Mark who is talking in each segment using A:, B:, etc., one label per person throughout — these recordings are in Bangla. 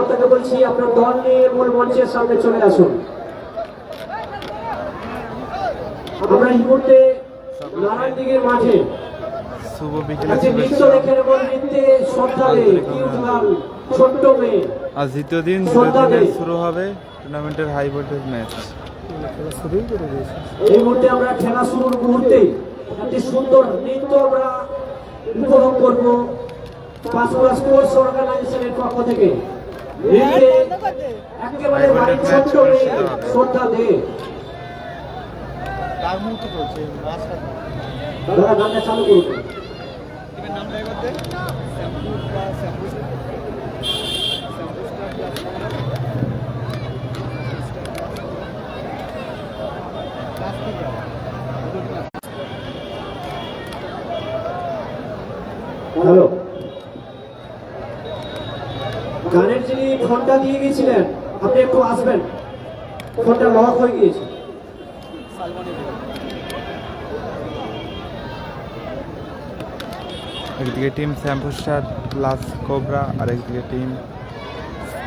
A: কর্মকর্তাকে বলছি আপনার দল নিয়ে মূল মঞ্চের সামনে চলে আসুন। আমরা এই মুহূর্তে নারায়ণদিঘির মাঠে
B: শুভ বিকেলে
A: নৃত্য দেখে নেব। নৃত্যে শ্রদ্ধা দে ছোট্ট মেয়ে।
B: আজ দ্বিতীয় দিন শুরু হবে টুর্নামেন্টের হাই ভোল্টেজ ম্যাচ।
A: এই মুহূর্তে আমরা খেলা শুরুর মুহূর্তে একটি সুন্দর নৃত্য আমরা উপভোগ করব পাঁচকুড়া স্পোর্টস অর্গানাইজেশনের পক্ষ থেকে। নৃত্যে একেবারে বাড়ির ছোট্ট মেয়ে শ্রদ্ধা দে। দাদা গানটা চালু করুন। হ্যালো, গানের যিনি ফোনটা দিয়ে গিয়েছিলেন আপনি একটু আসবেন, ফোনটা লক হয়ে গিয়েছে।
B: একদিকে টিম শ্যাম্পু স্টার প্লাস কোবরা, আর একদিকে টিম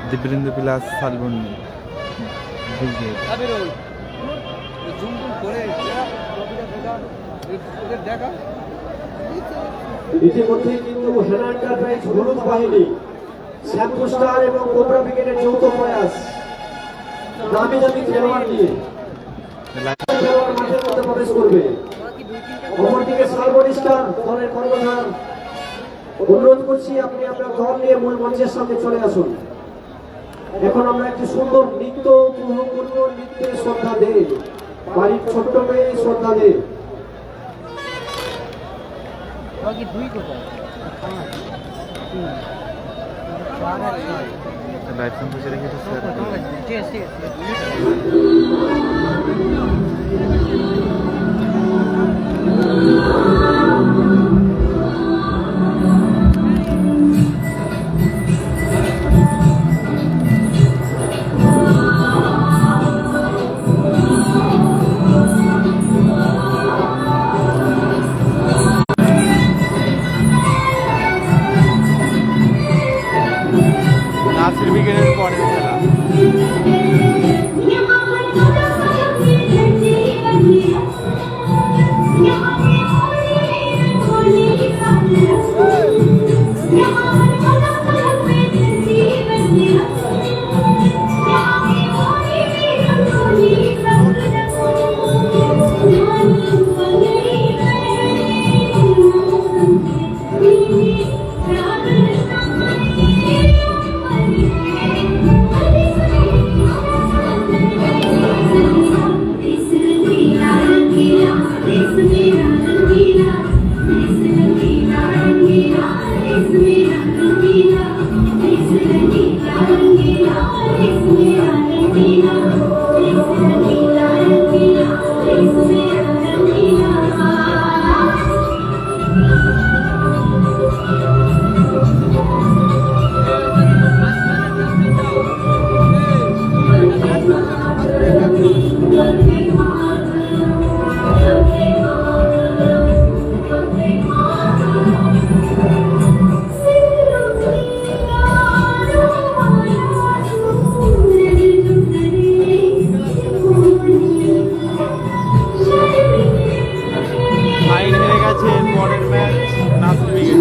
B: দিব্যেন্দু প্লাস শালবন।
A: ইতিমধ্যে কিন্তু হেনা এন্টারপ্রাইজ হলুদ বাহিনী শ্যাম্পু স্টার এবং কোবরা ব্রিগেডের যৌথ প্রয়াস দামি দামি খেলোয়াড় নিয়ে খেলোয়াড় মাঠের মধ্যে প্রবেশ করবে। অপরদিকে শালবন স্টার দলের কর্ণধার অনুরোধ করছি আপনি আপনার দল নিয়ে মূল মঞ্চের সামনে চলে আসুন। এখন আমরা একটি সুন্দর নৃত্য উপভোগ করবো। নৃত্যে শ্রদ্ধা দে, বাড়ির ছোট্ট মেয়ে শ্রদ্ধা দে।
B: লাইট বসে রেখেছে স্যার। নাসির ব্রিগেডের পরের খেলা। পরের ম্যাচ নাসির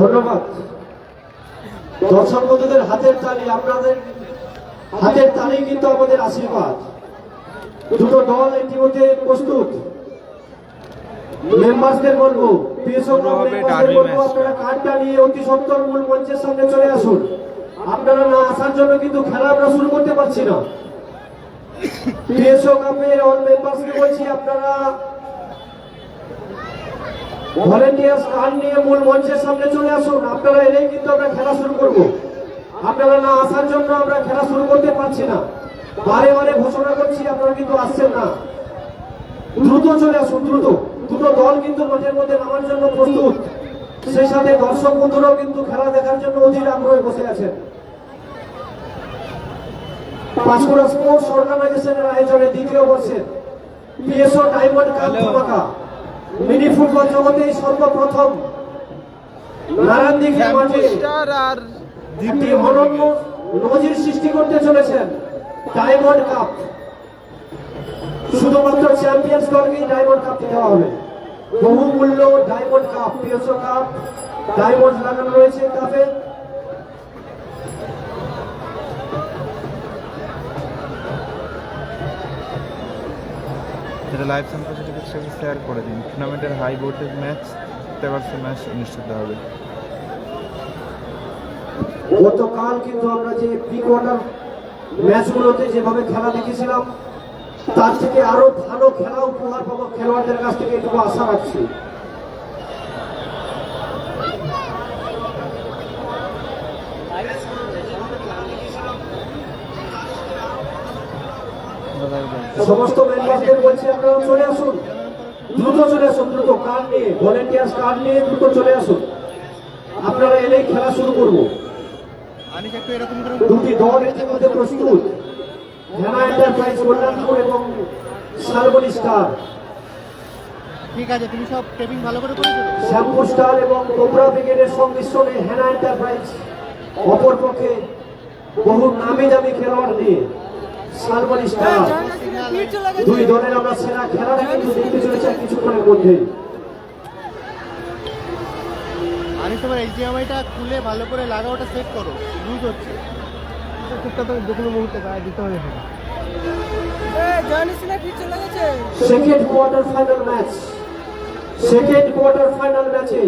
A: ধন্যবাদ দর্শক বন্ধুদের হাতের তালি, আপনাদের হাতের তালি কিন্তু আমাদের আশীর্বাদ। দুটো দল ইতিমধ্যে প্রস্তুত। মেম্বারদের বলবো, মেম্বারদের বলবো আপনারা কার্ডটা নিয়ে অতি সত্তর মূল মঞ্চের সামনে চলে আসুন। আপনারা না আসার জন্য কিন্তু খেলা আমরা শুরু করতে পারছি না। পিএসও কাপের অল মেম্বারসকে বলছি আপনারা ভলেন্টিয়ার্স কার্ড নিয়ে মূল মঞ্চের সামনে চলে আসুন। আপনারা এলেই কিন্তু আমরা খেলা শুরু করব। আপনারা না আসার জন্য আমরা খেলা শুরু করতে পারছি না। বারে বারে ঘোষণা করছি, আপনারা কিন্তু আসছেন না। দ্রুত চলে আসুন, দ্রুত। দুটো দল কিন্তু মাঠের মধ্যে নামার জন্য প্রস্তুত। সেই সাথে দর্শক বন্ধুরাও কিন্তু খেলা দেখার জন্য অধীর আগ্রহে বসে আছেন। পাঁশকুড়া স্পোর্টস অর্গানাইজেশনের আয়োজনে দ্বিতীয় বর্ষের পিএসও ডায়মন্ড কাপ ধামাকা মিনি ফুটবল জগতে সর্বপ্রথম নারায়ণদিঘির মাঠে একটি অনন্য নজির সৃষ্টি করতে চলেছেন। ডায়মন্ড কাপ শুধুমাত্র চ্যাম্পিয়ন্স দলকেই ডায়মন্ড কাপ দেওয়া হবে। বহুমূল্য diamond cup, PSO cup, diamond লাগানো রয়েছে কাপে।
B: যেটা লাইভ সম্প্রচারিত সেটা শেয়ার করে দিন। টুর্নামেন্টের হাই ভোল্টেজ ম্যাচ, তেবারসে ম্যাচ অনুষ্ঠিত হবে।
A: গতকাল কিন্তু আমরা যে প্রি কোয়ার্টার ম্যাচগুলোতে যেভাবে খেলা দেখেছিলাম, তার থেকে আরো ভালো খেলা উপহার পাবো খেলোয়াড়দের কাছ থেকে, এটুকু আশা রাখছি। সমস্ত মেম্বারদের বলছি আপনারা চলে আসুন, দ্রুত চলে আসুন, দ্রুত কার্ড নিয়ে, ভলেন্টিয়ার্স কার্ড নিয়ে দ্রুত চলে আসুন। আপনারা এলেই খেলা শুরু করব। দুটি দল ইতিমধ্যে প্রস্তুত। হেনা এন্টারপ্রাইজ কল্যাণপুর এবং শালবনী স্টার।
C: ঠিক আছে, তুমি সব টেপিং ভালো করে করেছো?
A: শ্যাম্পু স্টার এবং কোবরা ব্রিগেডের সংমিশ্রণে হেনা এন্টারপ্রাইজ, অপরপক্ষে বহু নামি দামি খেলোয়াড় নিয়ে শালবনী স্টার। দুই দলের আমরা সেরা খেলাটা কিন্তু দেখতে চলেছি কিছুক্ষণের মধ্যে।
C: আমি তোমার এইচডিএমআইটা খুলে ভালো করে লাগাও, ওটা সেট করো, লুজ হচ্ছে। টুকটা তো যে কোনো মুহূর্তে গায়ে দিতে হবে।
A: Second quarter final match, second quarter final ম্যাচে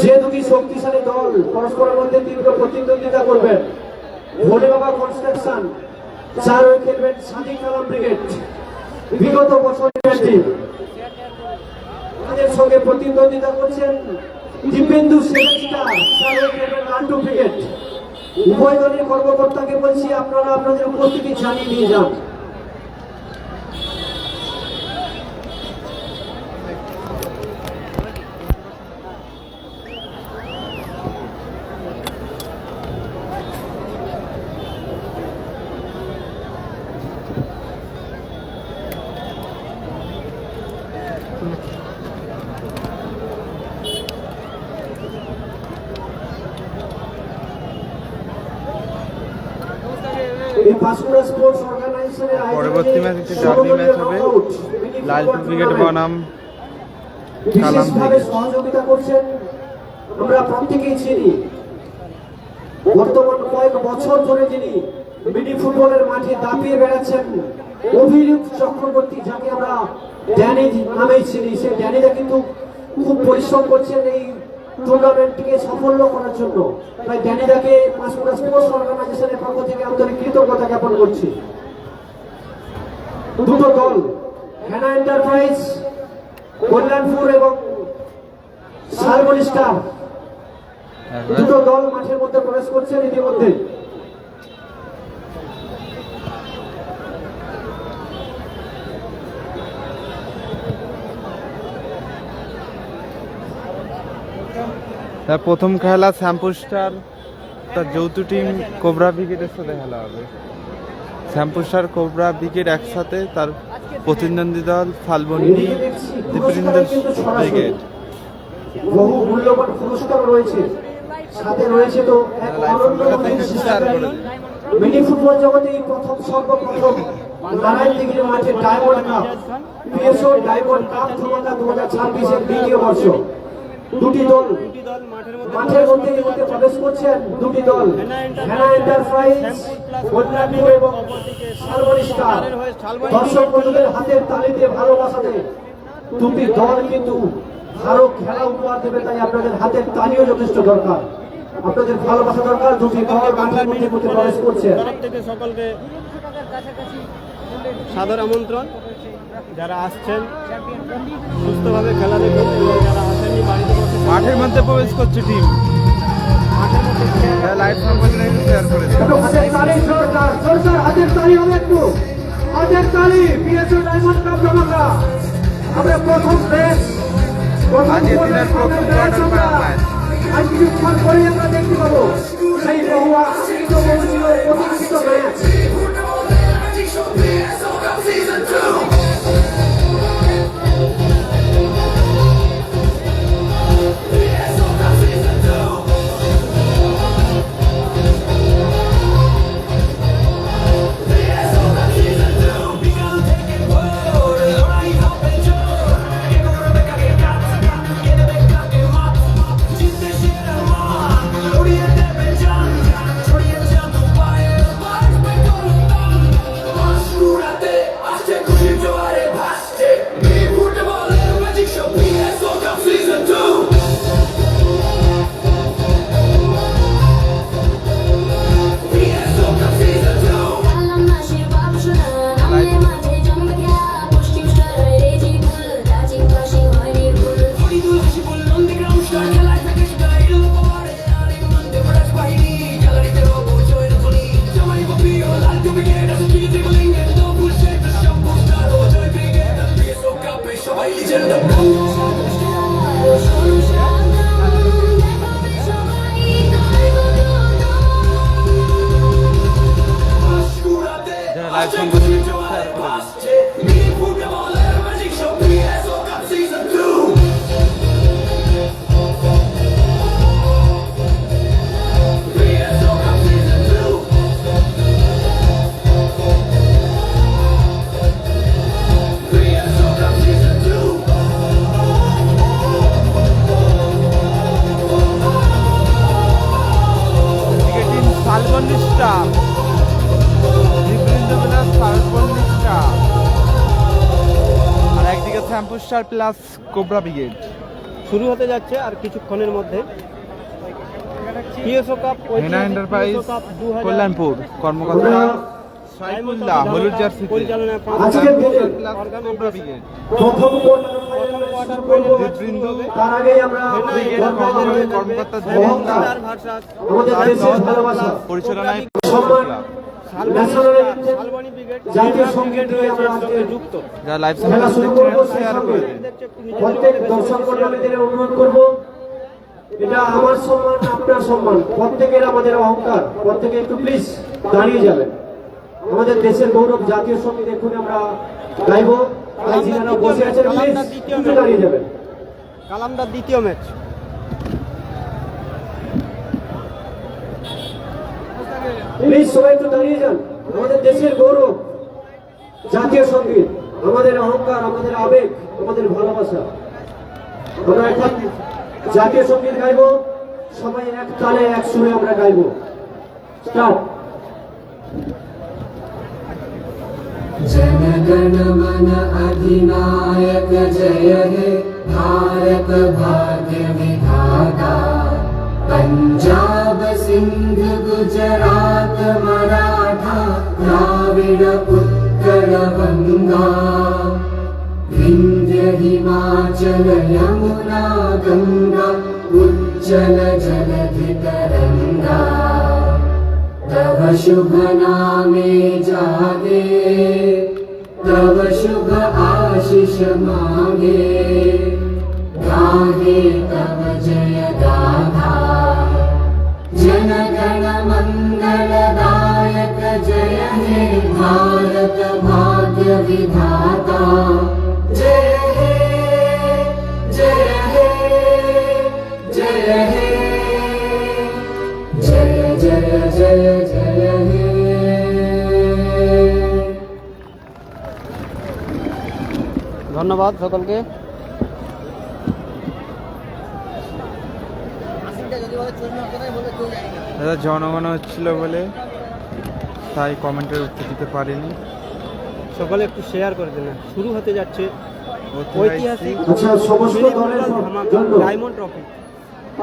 A: যে দুটি শক্তিশালী দল পরস্পরের মধ্যে তীব্র প্রতিদ্বন্দ্বিতা করবেন। ভোলে বাবা কনস্ট্রাকশন, চার হয়ে খেলবেন সাদিক কালাম ব্রিগেড, বিগত বছরের টিম। তাদের সঙ্গে প্রতিদ্বন্দ্বিতা করছেন দিব্যেন্দু সেভেন স্টার, চার হয়ে খেলবেন লাড্ডু লালটু ব্রিগেড। উভয় দলের কর্মকর্তাকে বলছি আপনারা আপনাদের উপস্থিতি জানিয়ে নিয়ে যান। এই পাঁশকুড়া স্পোর্টস অর্গানাইজেশনের
B: পরবর্তী ম্যাচ একটি ডার্বি ম্যাচ হবে। লালটু ব্রিগেড বনাম কালাম
A: বিশেষভাবে
B: ব্রিগেড।
A: সহযোগিতা করছেন আমরা প্রত্যেকেই চিনি। বর্তমান কয়েক বছর ধরে যিনি মিনি ফুটবলের মাঠে দাপিয়ে বেড়াচ্ছেন অভিরূপ চক্রবর্তী, যাকে আমরা ড্যানি নামেই চিনি, সেই ড্যানিদা কিন্তু খুব পরিশ্রম করছেন এই টুর্নামেন্টকে সাফল্য করার জন্য। তাই ড্যানিদাকে পাঁশকুড়া স্পোর্টস অর্গানাইজেশনের পক্ষ থেকে আন্তরিক কৃতজ্ঞতা জ্ঞাপন করছি। দুটো দল হেনা এন্টারপ্রাইজ কল্যাণপুর এবং শালবনী স্টার, দুটো দল মাঠের মধ্যে প্রবেশ করছেন ইতিমধ্যে।
B: তার প্রথম খেলা শ্যাম্পু স্টার তার যৌথ টিম কোবরা ব্রিগেডের সাথে খেলা হবে। শ্যাম্পু স্টার কোবরা ব্রিগেড একসাথে, তার প্রতিদ্বন্দ্বী দল শালবনী দীপেন্দ্র ব্রিগেড।
A: বহু মূল্যবান পুরস্কার রয়েছে, সাথে রয়েছে তো এক অনন্য মিনি ফুটবল জগতে এই প্রথম সর্বপ্রথম নারায়ণ দিঘির মাঠে diamond cup, PSO diamond cup ধামাকা 2026-এর দ্বিতীয় বর্ষ। দুটি দল মাঠের মধ্যে প্রবেশ করছেন। দুটি দল হেনা এন্টারপ্রাইজ কল্যাণপুর এবং শালবনী স্টার। দর্শক বন্ধুদের হাতের তালিতে ভালোবাসাতে দুটি দল কিন্তু ভালো খেলা উপহার দেবে, তাই আপনাদের হাতের তালিও যথেষ্ট দরকার, আপনাদের ভালোবাসা দরকার। দুটি দল মাঠের মধ্যে প্রবেশ করছে।
C: তরফ থেকে সকলকে সাদর আমন্ত্রণ, যারা আসছেন সুস্থভাবে খেলা দেখুন, এবং যারা আসেননি বাড়িতে বসে
B: মাঠের মধ্যে প্রবেশ করছে টিম।
C: মাঠের মধ্যে
B: লাইভ সম্পর্কে শেয়ার করে দিন।
A: একটু হাতের তালি সরকার, সরকার হাতের তালি হবে, একটু হাতের তালি। পিএসও ডায়মন্ড কাপ ধামাকা, আমরা প্রথম ম্যাচ,
B: আজকের দিনের প্রথম কোয়ার্টার ফাইনাল ম্যাচ।
A: আজ কিছুক্ষণ পরেই আমরা দেখতে পাবো সেই বহু আশিত বহুল প্রতীক্ষিত ম্যাচ।
B: যারা লাইভ সম্পর্কে শেয়ার করে দিন। এদিকে team Salboni star, Dipendra plus Salboni star, আর একদিকে শ্যাম্পু স্টার প্লাস কোবরা ব্রিগেড।
C: শুরু হতে যাচ্ছে আর কিছুক্ষণের মধ্যে। PSO cup
B: Hena enterprise Kalyanpur, কর্মকর্তা সাইফুল্লাহ হলুদ জার্সি
A: আজকের দিনে
B: কোবরা ব্রিগেড
A: প্রথম কোয়ার্টার ফাইনাল শুরু করবো। তার আগেই আমরা
B: কর্মকর্তা
A: আমাদের দেশের ভালোবাসা
B: পরিচালনায়
A: সম্মান ন্যাশনাল জাতীয় সঙ্গীত নিয়ে আমরা আজকে
B: যা লাইভ
A: খেলা শুরু করবো।
B: শেয়ার করে দিন।
A: প্রত্যেক দর্শক মন্ডলীদের অনুরোধ করব, এটা আমার সম্মান, আপনার সম্মান, প্রত্যেকের আমাদের অহংকার। প্রত্যেকে একটু প্লিজ দাঁড়িয়ে যাবেন। আমাদের দেশের গৌরব জাতীয় সঙ্গীত এক্ষুনি আমরা গাইবো। তাই যারা বসে আছেন প্লিজ একটু দাঁড়িয়ে যাবেন।
C: কালামদার দ্বিতীয় ম্যাচ।
A: প্লিজ সবাই একটু দাঁড়িয়ে যান। আমাদের দেশের গৌরব জাতীয় সঙ্গীত, আমাদের অহংকার, আমাদের আবেগ, আমাদের ভালোবাসা। আমরা এখন জাতীয় সঙ্গীত গাইবো, সবাই এক তালে এক সুরে আমরা গাইবো। স্টার্ট।
D: जन गण मन अधिनायक जय हे भारत भाग्य विधाता पंजाब सिंध गुजरात मराठा द्राविड उत्कल गंगा विंध्य हिमाचल यमुना गंगा उज्जल जलधि तरंगा तव शुभ नामे जागे तव शुभ आशीष मांगे गाहे तव जय गाथा जन गण मंगलदायक जय हे भारत भाग्य विधाता जय हे जय हे जय हे जय जय जय जय हे
C: ধন্যবাদ সকলকে।
B: দাদা জনগণ হচ্ছিল বলে তাই কমেন্টের উত্তর দিতে পারিনি।
C: সকলে একটু শেয়ার করে দেন। শুরু হতে যাচ্ছে ঐতিহাসিক
A: আচ্ছা, সমস্ত দলের জন্য
C: ডায়মন্ড ট্রফি।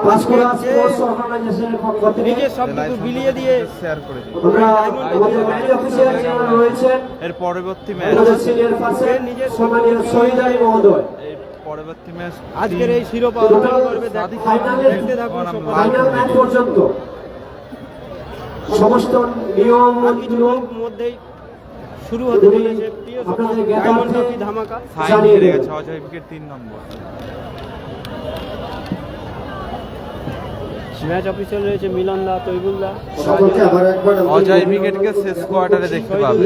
A: পাঁশকুড়া স্পোর্টস অর্গানাইজেশনের পক্ষ থেকে
C: নিজের সব কিছু বিলিয়ে দিয়ে
B: শেয়ার করে দিন।
A: আমরা আমাদের ম্যানেজ অফিসিয়াল যারা রয়েছেন,
B: এর পরবর্তী ম্যাচ
A: আমাদের সিনিয়র পার্সন সম্মানীয় শহীদ আলী মহোদয়,
B: এই পরবর্তী ম্যাচ
C: আজকের এই শিরোপা অর্জন করবে। দেখতে থাকুন সকলে।
A: ফাইনাল ম্যাচ পর্যন্ত সমস্ত নিয়ম
C: কিছুক্ষণের মধ্যেই শুরু হতে চলেছে প্রিয়
A: আপনাদের
C: ডায়মন্ড
A: জ্ঞাতার্থে
C: ট্রফি ধামাকা।
B: সাইন হেরে গেছে অজয় উইকেট 3 নম্বর।
C: ম্যাচ অফিসিয়াল রয়েছে মিলন দা, তৈবুল দা,
A: সকলকে আবার একবার
B: অজয় উইকেটকে শেষ কোয়ার্টারে দেখতে পাবে।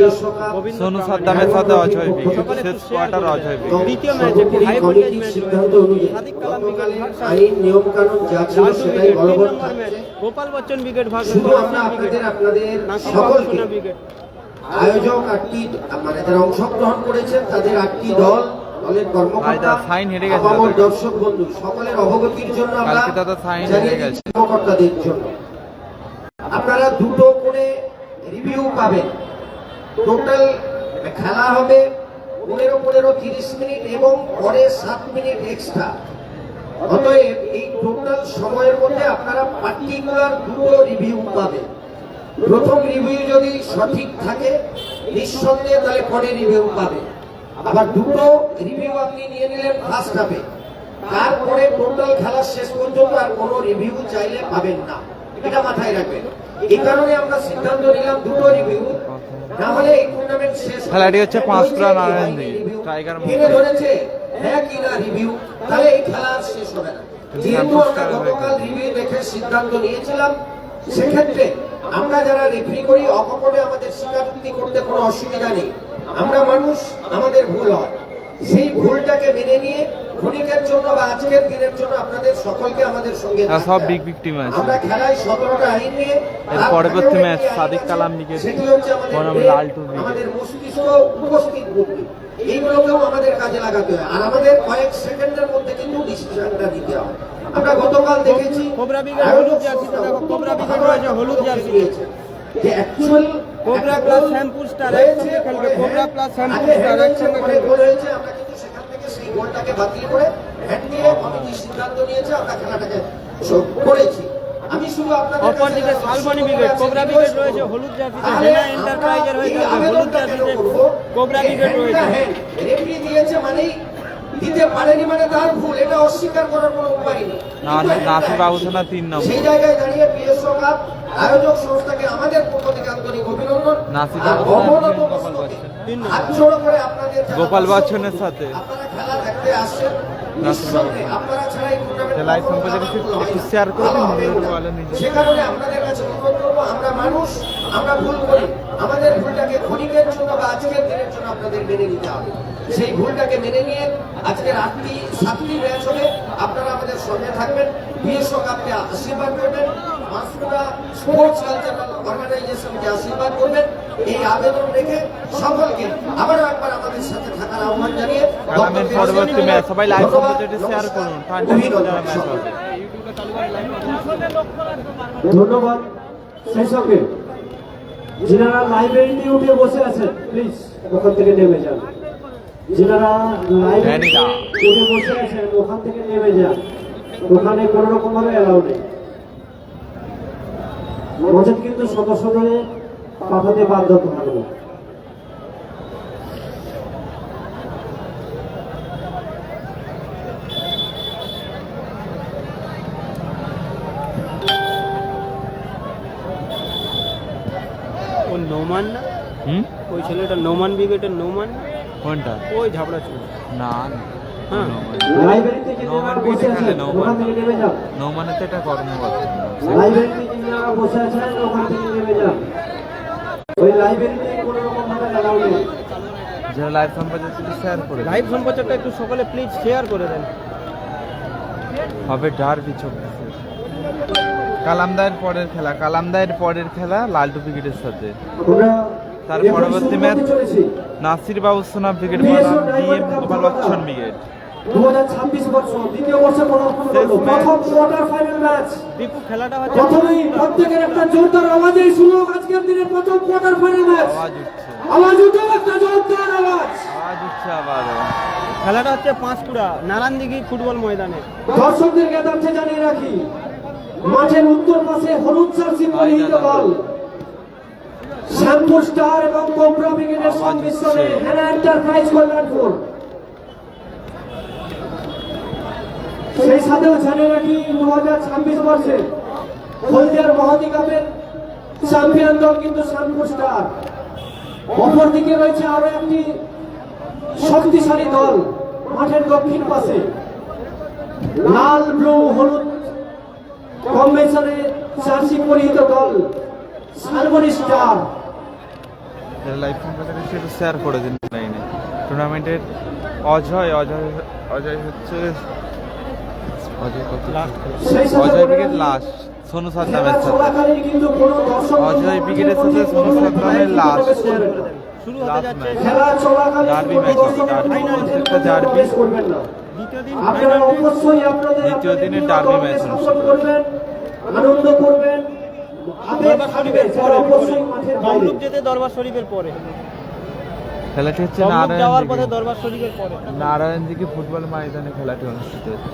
B: সোনু সাদ্দামের সাথে অজয় উইকেট শেষ কোয়ার্টার অজয় উইকেট।
C: দ্বিতীয় ম্যাচ একটি হাই ভোল্টেজ ম্যাচ
A: সিদ্ধান্ত অনুযায়ী
C: সাদিক কালাম উইকেট ভার্সেস
A: আইন নিয়ম কানুন যা ছিল
C: লালটু
A: সেটাই
C: উইকেট। 3
A: বলবৎ
C: নম্বর
A: থাকবে।
C: Match Gopal Bachchan wicket versus
A: শুধু আমরা আপনাদের
C: নাসির
A: সকলকে
C: বাবু উইকেট।
A: আয়োজক 8টি মানে যারা অংশগ্রহণ করেছেন তাদের 8টি দল, দলের কর্মকর্তা,
B: ভাইদা, সাইন হেরে গেছে
A: আপামর
B: দাদা।
A: দর্শক বন্ধু সকলের অবগতির জন্য আমরা
B: কালকে দাদা সাইন
A: জানিয়ে
B: হেরে গেছে।
A: দিচ্ছি কর্মকর্তাদের জন্য আপনারা দুটো করে রিভিউ পাবেন। টোটাল খেলা হবে 15-15-30 মিনিট এবং পরে 7 মিনিট এক্সট্রা। অতএব এই টোটাল সময়ের মধ্যে আপনারা পার্টিকুলার দুটো রিভিউ পাবেন। প্রথম রিভিউ যদি সঠিক থাকে নিঃসন্দেহে তাহলে পরে রিভিউ পাবেন। আবার দুটো রিভিউ আপনি নিয়ে নিলেন ফার্স্ট হাফে, তারপরে টোটাল খেলার শেষ পর্যন্ত আর কোনো রিভিউ চাইলে পাবেন না, এটা মাথায় রাখবেন। এই কারণে আমরা সিদ্ধান্ত নিলাম দুটো রিভিউ, না হলে এই টুর্নামেন্ট শেষ
B: খেলাটি হচ্ছে পাঁশকুড়া নারায়ণদী টাইগার
A: ঘিরে ধরেছে হ্যাঁ কি না রিভিউ, তাহলে এই খেলা আর শেষ হবে না। যেহেতু আমরা গতকাল রিভিউ দেখে সিদ্ধান্ত নিয়েছিলাম, সেক্ষেত্রে আমরা যারা রেফারি করি অকপটে আমাদের স্বীকারোক্তি করতে কোনো অসুবিধা নেই। আমরা মানুষ, আমাদের ভুল হয়, সেই ভুলটাকে মেনে নিয়ে ক্ষণিকের জন্য বা আজকের দিনের জন্য আপনাদের সকলকে আমাদের সঙ্গে
B: সব
A: থাকতে
B: বিগ
A: হবে।
B: বিগ টিম আছে।
A: আমরা খেলায় 17টা আইন নিয়ে
B: এর পরবর্তী ম্যাচ সাদিক কালাম উইকেট
A: সেটি হচ্ছে আমাদের
B: বনাম
A: brain,
B: লালটু উইকেট।
A: আমাদের মস্তিষ্ক, উপস্থিত বুদ্ধি, এইগুলোকেও আমাদের কাজে লাগাতে হয়। আর আমাদের কয়েক সেকেন্ডের মধ্যে কিন্তু ডিসিশনটা নিতে হয়। আমরা গতকাল দেখেছি
C: কোবরা ব্রিগেড হলুদ জার্সিতে দেখো, কোবরা ব্রিগেড রয়েছে হলুদ জার্সি।
A: যে actual
C: cobra plus Shyampur star একসঙ্গে খেলবে। কোবরা প্লাস শ্যামপুর স্টার একসঙ্গে খেলবে।
A: গোল হয়েছে, আমরা কিন্তু সেখান থেকে সেই গোলটাকে বাতিল করে হ্যান্ড দিয়ে কমিটি সিদ্ধান্ত নিয়েছে, আমরা খেলাটাকে করেছি। আমি আমি শুধু আপনাদের কাছে
E: অপরদিকে শালবনী ব্রিগেড, কোবরা ব্রিগেড রয়েছে হলুদ জার্সিতে, হেনা এন্টারপ্রাইজের হয়ে যাবে হলুদ জার্সিতে কোবরা ব্রিগেড রয়েছে।
A: রেফারি দিয়েছে মানেই দিতে পারেনি মানে তার ভুল, এটা অস্বীকার করার কোনো উপায় নেই।
B: নাসির বাবুসোনা 3 নম্বর।
A: সেই জায়গায় দাঁড়িয়ে পিএসও কাপ আয়োজক সংস্থাকে আমাদের পক্ষ থেকে আন্তরিক অভিনন্দন।
B: নাসির
A: আর
B: বাবুসোনা
A: অবনত
B: গোপাল
A: মস্তকে
B: বচ্চন।
A: হাত জোড়ো করে আপনাদের যারা
B: গোপাল
A: দর্শক,
B: বচ্চনের সাথে
A: আপনারা খেলা দেখতে আসছেন,
B: নাসির
A: নিঃসন্দেহে আপনারা ছাড়া এই টুর্নামেন্ট
B: লাইভ সম্প্রচার একটু শেয়ার করবেন, ভিডিওটা ভালো নিজে।
A: সে কারণে আপনাদের কাছে অনুরোধ করবো, আমরা মানুষ, আমরা ভুল করি, আমাদের ভুলটাকে ক্ষণিকের জন্য বা আজকের দিনের জন্য আপনাদের মেনে নিতে হবে। সেই ভুলটাকে মেনে নিয়ে আজকের 7টি ম্যাচ হবে, আপনারা আমাদের সঙ্গে থাকবেন, বিএসও কাপকে আশীর্বাদ করবেন, মাসকুড়া স্পোর্টস কালচারাল অর্গানাইজেশনকে আশীর্বাদ করবেন। এই আবেদন রেখে সকলকে আবারও একবার আমাদের সাথে থাকার আহ্বান জানিয়ে
B: কালামের পরবর্তী ম্যাচ সবাই লাইভ সম্প্রচারটি শেয়ার করুন, যারা ম্যাচ হবে।
A: ধন্যবাদ। সেই সঙ্গে যিনারা লাইব্রেরিতে উঠে বসে আছেন প্লিজ ওখান থেকে নেমে যান। যিনারা লাইব্রেরিতে উঠে বসে আছেন ওখান থেকে নেমে যান, ওখানে কোনো রকম ভাবে এলাও নেই। মসজিদ কিন্তু সদস্যদের পাঠাতে বাধ্য থাকবে।
E: ও নোমান না, ওই ছেলেটা নোমান ব্রিগেডের নোমান না?
B: কোনটা?
E: ওই ঝাপড়া ছিল।
B: না
E: হ্যাঁ।
A: লাইব্রেরিতে যিনারা বসে আছেন ওখান থেকে নেমে যান।
B: নৌমানে তো এটা কর্মকর্তা।
A: লাইব্রেরিতে যিনারা বসে আছেন ওখান থেকে নেমে যান। ওই লাইব্রেরিতে কোনো রকম ভাবে এলাও নেই।
B: যারা লাইভ সম্প্রচারটি শেয়ার করে দিন।
E: লাইভ সম্প্রচারটা একটু সকলে প্লিজ শেয়ার করে দেন।
B: হবে ডার্বি 24। কালামদায়ের পরের খেলা লালটু ব্রিগেডের সাথে।
A: আমরা
B: তার
A: এখন
B: পরবর্তী
A: শুরু
B: ম্যাচ
A: করতে চলেছি।
B: নাসির বাবুসোনা ব্রিগেড বনাম ডিএম গোপাল বচ্চন ব্রিগেড।
A: 2026 বর্ষ দ্বিতীয় বর্ষে পদার্পণ করলো। প্রথম কোয়ার্টার ফাইনাল ম্যাচ।
E: দীপু খেলাটা হচ্ছে
A: প্রথমেই প্রত্যেকের একটা জোরদার আওয়াজেই শুরু হোক আজকের দিনের প্রথম কোয়ার্টার ফাইনাল ম্যাচ।
B: আওয়াজ উঠছে,
A: আওয়াজ উঠো, একটা জোরদার আওয়াজ।
E: আবারও খেলাটা হচ্ছে পাঁশকুড়া নারায়ণদিঘি ফুটবল ময়দানে।
A: দর্শকদের জ্ঞাতার্থে জানিয়ে রাখি, মাঠের উত্তর পাশে হলুদ জার্সি পরিহিত দল শ্যামপুর স্টার এবং কোবরা ব্রিগেডের সংমিশ্রণে হেনা এন্টারপ্রাইজ কল্যাণপুর। সেই সাথেও জানিয়ে রাখি 2026 বর্ষে হলদিয়ার মহতি কাপের চ্যাম্পিয়ন দল কিন্তু শ্যামপুর স্টার। অপরদিকে রয়েছে আরো একটি শক্তিশালী দল মাঠের দক্ষিণ পাশে, লাল ব্লু হলুদ কম্বিনেশনে জার্সি পরিহিত দল শালবনী স্টার।
B: যারা লাইভ সম্প্রচারটি সেটা শেয়ার করে দিন লাইনে। টুর্নামেন্টের অজয় হচ্ছে
A: সেই সাথে
B: অজয় ব্রিগেড লাস্ট সোনু সাদ্দামের সাথে।
A: চলাকালীন কিন্তু কোনো দর্শক
B: অজয় ব্রিগেডের সাথে সোনু সাদ্দামের লাস্ট
E: শুরু হতে যাচ্ছে
A: খেলা চলাকালীন
B: ডার্বি
A: কোনো
B: ম্যাচ,
A: দর্শক
B: একটা ডার্বি।
A: প্রবেশ করবেন না।
E: দ্বিতীয় দিন
A: আপনারা অবশ্যই আপনাদের
B: দ্বিতীয়
A: আপনাদের
B: দিনের
A: প্রিয়
B: ডার্বি
A: দলকে
B: ম্যাচ
A: সাপোর্ট করবেন, আনন্দ করবেন, আবেগ থাকবে, যারা অবশ্যই মাঠের বাইরে।
E: তমলুক যেতে দরবার শরীফের পরে,
B: খেলাটি হচ্ছে
E: তমলুক যাওয়ার পথে
B: নারায়ণদিঘি
E: দরবার শরীফের পরে।
B: নারায়ণদিঘি ফুটবল ময়দানে খেলাটি অনুষ্ঠিত হচ্ছে।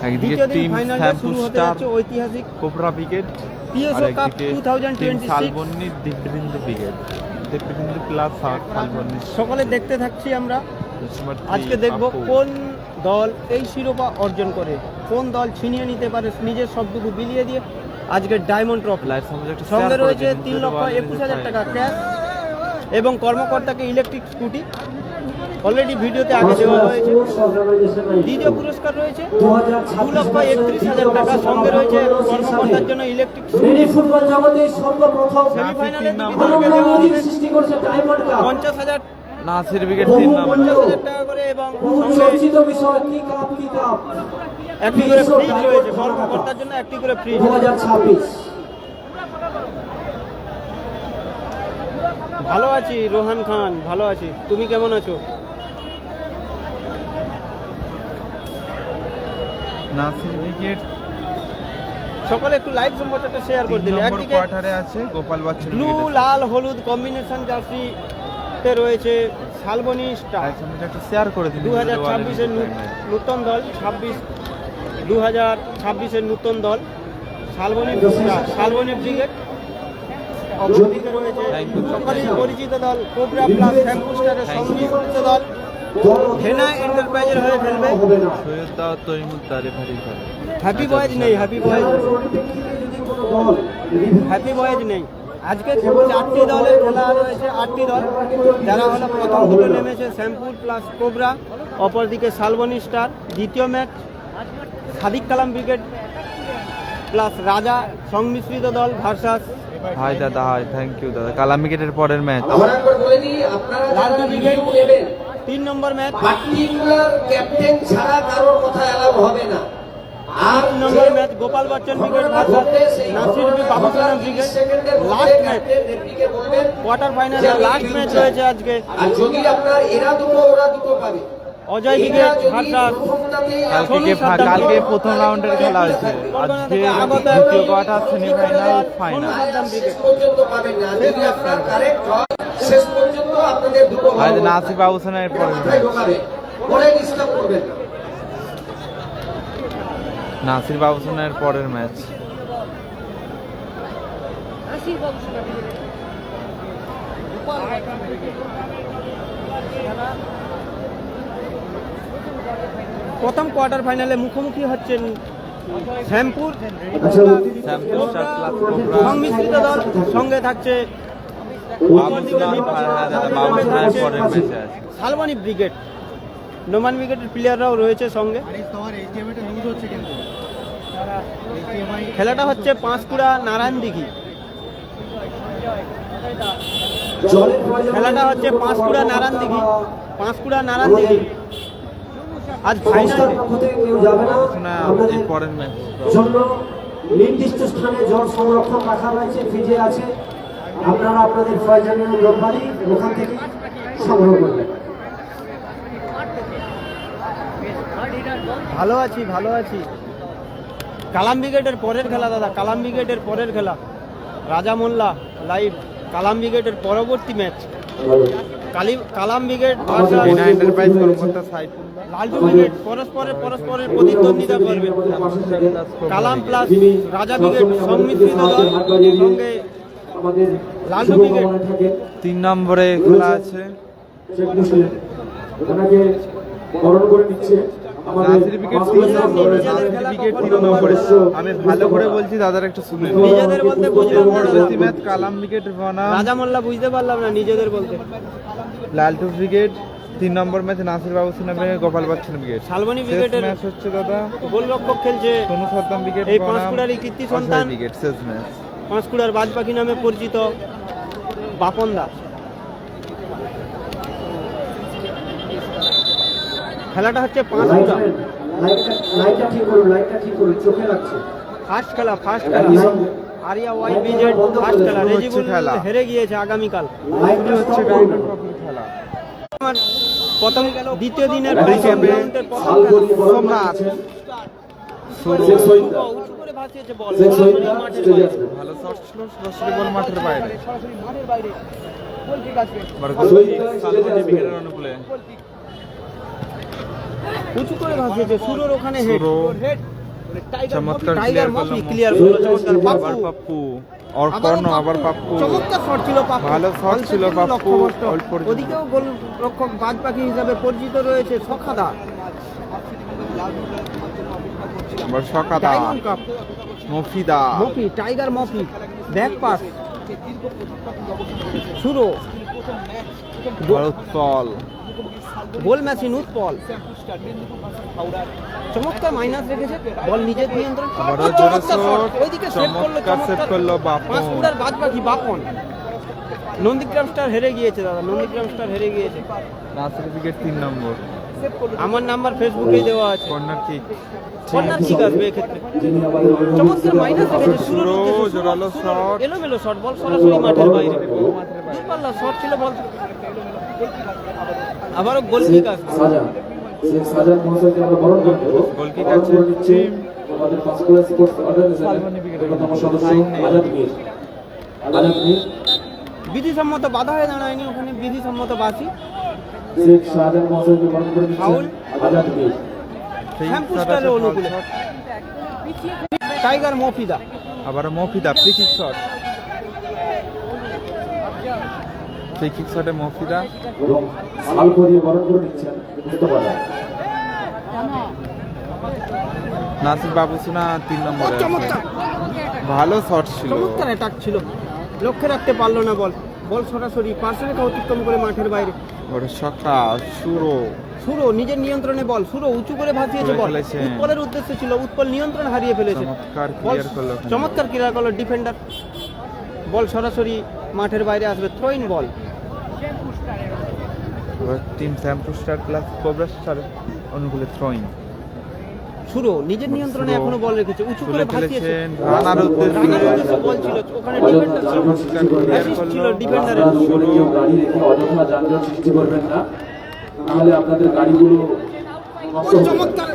B: একদিকে
E: দ্বিতীয় দিন
B: টিম
E: ফাইনালটা
B: শ্যামপুর
E: শুরু হতে
B: স্টার
E: যাচ্ছে ঐতিহাসিক
B: কোবরা ব্রিগেড,
E: পিএসও কাপ
B: আরেকদিকে team
E: 2026।
B: Salboni Dipbindu brigade, Dipbindu club Salboni.
E: সকলে দেখতে থাকছি আমরা। আজকে দেখব কোন দল এই শিরোপা অর্জন করে, কোন দল ছিনিয়ে নিতে পারে নিজের সবটুকু বিলিয়ে দিয়ে আজকের ডায়মন্ড ট্রফি।
B: লাইভ সম্প্রচারটি
E: সঙ্গে
B: শেয়ার করে
E: রয়েছে
B: দিন,
E: 3,21,000 টাকা ক্যাশ এবং কর্মকর্তাকে ইলেকট্রিক স্কুটি অলরেডি ভিডিওতে আগে দেওয়া হয়েছে। দ্বিতীয় পুরস্কার রয়েছে 2,31,000 টাকা, সঙ্গে রয়েছে কর্মকর্তার জন্য ইলেকট্রিক
A: মিনি ফুটবল জগতে সর্বপ্রথম
E: সেমিফাইনালে
A: আনন্দময় সৃষ্টি করেছে ডায়মন্ড কাপ।
E: 50,000
B: নাসির ব্রিগেড 3 নম্বর।
E: 50,000 টাকা করে এবং
A: বহু
E: সঙ্গে
A: চর্চিত বিষয় কি কাপ কি কাপ
E: একটি করে ফ্রিজ রয়েছে, কর্মকর্তার জন্য একটি করে ফ্রিজ।
A: 2026।
E: ভালো আছি রোহান খান, ভালো আছি, তুমি কেমন আছো?
B: নাসির ব্রিগেড
E: সকলে একটু লাইভ সম্প্রচারটা শেয়ার করে
B: 3
E: দিলে।
B: নম্বর
E: একদিকে
B: কোয়ার্টারে আছে গোপাল বচ্চন
E: ব্লু
B: ব্রিগেড।
E: লাল হলুদ কম্বিনেশন জার্সিতে রয়েছে শালবনী স্টার।
B: লাইভ সম্প্রচারটি শেয়ার করে দিন।
E: 2026-এর নূতন দল 26 2026-এর নূতন দল শালবনী ব্রিগেড। অপরদিকে রয়েছে সকলেই পরিচিত দল কোবরা প্লাস শ্যামপুস্টারের সংমিশ্রিত দল হেনা এন্টারপ্রাইজের হয়ে খেলবে।
B: সৈয়দা তৈমুদ্দার রেফারি করে।
E: হ্যাপি বয়েজ নেই, হ্যাপি বয়েজ নেই। আজকে 4টি দলের খেলা রয়েছে, 8টি দল, যারা হলো প্রথম দুটো নেমেছে শ্যামপুর প্লাস কোবরা, অপরদিকে শালবনী স্টার। দ্বিতীয় ম্যাচ সাদিক কালাম ব্রিগেড প্লাস রাজা সংমিশ্রিত দল ভার্সাস
B: হাই দাদা, হাই, থ্যাংক ইউ দাদা। কালাম উইকেটের পরের ম্যাচ
A: আমরা একবার বলে দিই, আপনারা যারা রিভিউ নেবেন
E: 3 নম্বর ম্যাচ।
A: পার্টিকুলার ক্যাপ্টেন ছাড়া কারোর কথা এলাও হবে না। আর
E: 3 নম্বর match Gopal Bachchan brigade versus Nasir Babusalam brigade. Last match quarter ফাইনালে লাস্ট ম্যাচ রয়েছে আজকে।
A: আর যদি আপনার এরা দুটো ওরা দুটো পাবে,
E: অজয় ব্রিগেড ভার্সাস
B: কালকে প্রথম রাউন্ডের খেলা হয়েছে, আজকে দ্বিতীয় কোয়ার্টার, সেমিফাইনাল, ফাইনাল।
A: শেষ পর্যন্ত পাবেন না। যদি আপনার কারেক্ট হয় শেষ পর্যন্ত আপনাদের দুটো
B: আর নাসির বাবুসানের পরের
A: মাথায়
B: ম্যাচ,
A: ঢোকাবে, পরে ডিস্টার্ব করবেন না।
B: নাসির বাবুসানের পরের ম্যাচ।
E: প্রথম কোয়ার্টার ফাইনালে মুখোমুখি হচ্ছেন Shyampur
B: Shyampur star plus cobra.
E: সংমিশ্রিত দল, সঙ্গে থাকছে
B: বাবুসান বাবুসানের পরের ম্যাচে আছে।
E: শালবনী ব্রিগেড। নোমান ব্রিগেডের প্লেয়াররাও রয়েছে সঙ্গে।
C: তোমার এইচএমআইটা লুজ হচ্ছে কিন্তু
E: খেলাটা হচ্ছে পাঁশকুড়া নারায়ণদিঘি। খেলাটা হচ্ছে পাঁশকুড়া নারায়ণদিঘি, পাঁশকুড়া নারায়ণদিঘি। আজ ফাইনাল
A: কেউ যাবে না।
B: না, এই পরের ম্যাচ
A: জন্য নির্দিষ্ট স্থানে জল সংরক্ষণ রাখা রয়েছে, ফ্রিজে আছে। আপনারা আপনাদের প্রয়োজনীয় দ্রব্যাদি ওখান থেকে সংগ্রহ করবেন।
E: ভালো আছি, ভালো আছি। কালাম ব্রিগেডের পরের খেলা দাদা, কালাম ব্রিগেডের পরের খেলা। রাজা মোল্লা লাইভ। কালাম ব্রিগেডের পরবর্তী ম্যাচ কালাম ব্রিগেড ভার্সাস
B: হেনা এন্টারপ্রাইজ কর্মকর্তা সাইফুল্লাহ।
E: লালটু ব্রিগেড পরস্পরের প্রতিদ্বন্দ্বিতা করবে। কালাম প্লাস রাজা ব্রিগেড সংমিশ্রিত দল, সঙ্গে
A: আমাদের
E: লালটু ব্রিগেড।
B: 3 নম্বরে খেলা আছে।
A: ওনাকে বরণ করে নিচ্ছে
B: নাসির উইকেট 3 নম্বরে, নাসির উইকেট 3 নম্বরে। আমি ভালো করে বলছি, দাদার একটু শুনুন।
E: নিজেদের বলতে বুঝলাম না।
B: পরবর্তী ম্যাচ কালাম উইকেট বনাম
E: রাজা মোল্লা বুঝতে পারলাম না, নিজেদের বলতে।
B: লালটু ব্রিগেড। 3 নম্বর ম্যাচ নাসির বাবুসান এবং গোপাল বচ্চন ব্রিগেড।
E: শালবনী
B: শেষ
E: ব্রিগেডের
B: ম্যাচ হচ্ছে দাদা
E: গোলরক্ষক খেলছে
B: সোনু সদ্দাম ব্রিগেড
E: এই
B: বনাম
E: পাঁশকুড়ারই কীর্তি সন্তান,
B: অজয় ব্রিগেড। শেষ ম্যাচ
E: পাঁশকুড়ার বাজপাখি নামে পরিচিত বাপন দা। খেলাটা হচ্ছে পাঁশকুড়া।
A: লাইটটা ঠিক করুন, লাইটটা ঠিক করুন, চোখে লাগছে।
E: ফার্স্ট খেলা আরিয়া ওয়াই ব্রিগেড ফার্স্ট খেলা। রেজিবুল
B: খেলা।
E: হেরে গিয়েছে আগামীকাল।
A: লাইটটা
B: হচ্ছে
A: stop
B: ডায়মন্ড
A: করুন।
B: ট্রফির খেলা।
E: আমার প্রথম দ্বিতীয় দিনের
B: হিসেবে
E: রাউন্ডের প্রথম
A: শাল
E: খেলা।
A: গলি বরণ
B: সোমনাথ।
A: করছেন।
B: শুরু
A: শেখ শহীদ দা।
E: উঁচু করে ভাসিয়েছে বল,
A: শেখ শহীদ
E: সরাসরি
A: দা
E: মাঠের
A: স্টেজে
E: বাইরে।
A: আসবেন।
B: ভালো শট ছিল, সরাসরি বল মাঠের বাইরে।
E: সরাসরি মাঠের বাইরে। গোল ঠিক আছে।
B: এবার গোল শালবনী ব্রিগেডের অনুকূলে।
E: উঁচু করে ভাসিয়েছে, সুরোর ওখানে হেড।
B: সুরো।
E: হেড।
B: চমৎকার
E: টাইগার
B: ক্লিয়ার
E: মফি
B: করলো।
E: ক্লিয়ার করলো, চমৎকার।
B: আবার পাপ্পু আর কর্ণ, আবার পাপ্পু।
E: চমৎকার শট ছিল পাপ্পু।
B: ভালো শট ছিল পাপ্পু,
E: লক্ষ্যভ্রষ্ট।
B: অল্প পরিচিত।
E: ওদিকেও গোল রক্ষক বাজপাখি হিসাবে পরিচিত রয়েছে সখাদা।
B: আবার সকাদা,
E: ডায়মন্ড কাপ
B: মফিদা,
E: Mofi, tiger Mofi, back pass Suro,
B: ভারতপল,
E: গোল মেশিন উৎপল। চমৎকার মাইনাস রেখেছে, বল নিজের নিয়ন্ত্রণ।
B: আবারও
E: ও,
B: জোরে
E: চমৎকার shot,
B: শট,
E: ওইদিকে সেভ করলো,
B: চমৎকার সেভ করলো বাপন।
E: পাঁশকুড়ার বাজপাখি বাপন। নন্দীগ্রাম স্টার হেরে গিয়েছে দাদা, নন্দীগ্রাম স্টার হেরে গিয়েছে।
B: নাসির উইকেট 3 নম্বর।
E: আমার নাম্বার ফেসবুকে দেওয়া আছে।
B: কর্নার কিক,
E: কর্নার ঠিক আসবে এক্ষেত্রে।
A: যিনি আমাদের
E: চমৎকার মাইনাস রেখেছে,
B: সুরো, জোরালো শট।
E: এলোমেলো শট, বল সরাসরি মাঠের বাইরে। দূরপাল্লা শট ছিল, বল আবারও গোল কিক আসবে।
A: সাজা শেখ সাজাদ মহাশয়কে আমরা বরণ করে দেব।
B: গোল কিক
A: বরণ
B: আছে
A: করে দিচ্ছি আমাদের পাঁশকুড়া স্পোর্টস অর্গানাইজেশনের
B: শালবনী ব্রিগেডের
A: অন্যতম সদস্য
B: লাইন নেই।
A: আজাদ মীর। আজাদ মীর,
E: বিধিসম্মত বাধা হয়ে দাঁড়ায়নি ওখানে, বিধিসম্মত বাসি।
A: শেখ শাহজাহান মহাশয়কে বরণ করে দিচ্ছেন
E: ফাউল।
A: আজাদ মীর।
B: সেই
E: শ্যাম্পু
B: শট
E: স্টারের
B: আছে,
E: অনুকূলে।
B: Foul shot.
E: টাইগার মফিদা।
B: আবার Mofida free kick shot, free kick শটে মফিদা।
A: এবং সাল করিয়ে বরণ করে নিচ্ছেন মুস্তফা।
B: নাসির বাবুসোনা 3 নম্বরে আছে।
E: চমৎকার
B: ভালো শট ছিল,
E: চমৎকার অ্যাটাক ছিল, লক্ষ্যে রাখতে পারলো না বল। বল সরাসরি পার্সেলকে অতিক্রম করে মাঠের বাইরে।
B: বড় ছক্কা সুরো।
E: সুরো নিজের নিয়ন্ত্রণে বল, সুরো উঁচু করে ভাসিয়েছে
B: তুলে
E: বল।
B: ফেলেছেন।
E: উৎপলের উদ্দেশ্য ছিল, উৎপল নিয়ন্ত্রণ হারিয়ে ফেলেছে।
B: চমৎকার
E: বল
B: ক্লিয়ার করলো ওখানে।
E: চমৎকার ক্লিয়ার করলো ডিফেন্ডার। বল সরাসরি মাঠের বাইরে আসবে, থ্রোইন বল।
B: এবার টিম স্যাম্পুস্টার প্লাস কোবরা স্টার অনুকূলে থ্রোইং।
E: সুরো নিজের নিয়ন্ত্রণে
B: সুরো
E: এখনো বল রেখেছে, উঁচু করে
B: তুলে
E: ভাসিয়েছে।
B: ফেলেছেন, রানার উদ্দেশ্যে
E: রানার উদ্দেশ্যে বল ছিল, ওখানে ডিফেন্ডার ছিল, অ্যাসিস্ট ছিল ডিফেন্ডারের।
A: করে কেউ গাড়ি রেখে অযথা যানজট সৃষ্টি করবেন না, তাহলে আপনাদের গাড়িগুলো নষ্ট হবে।
E: চমৎকার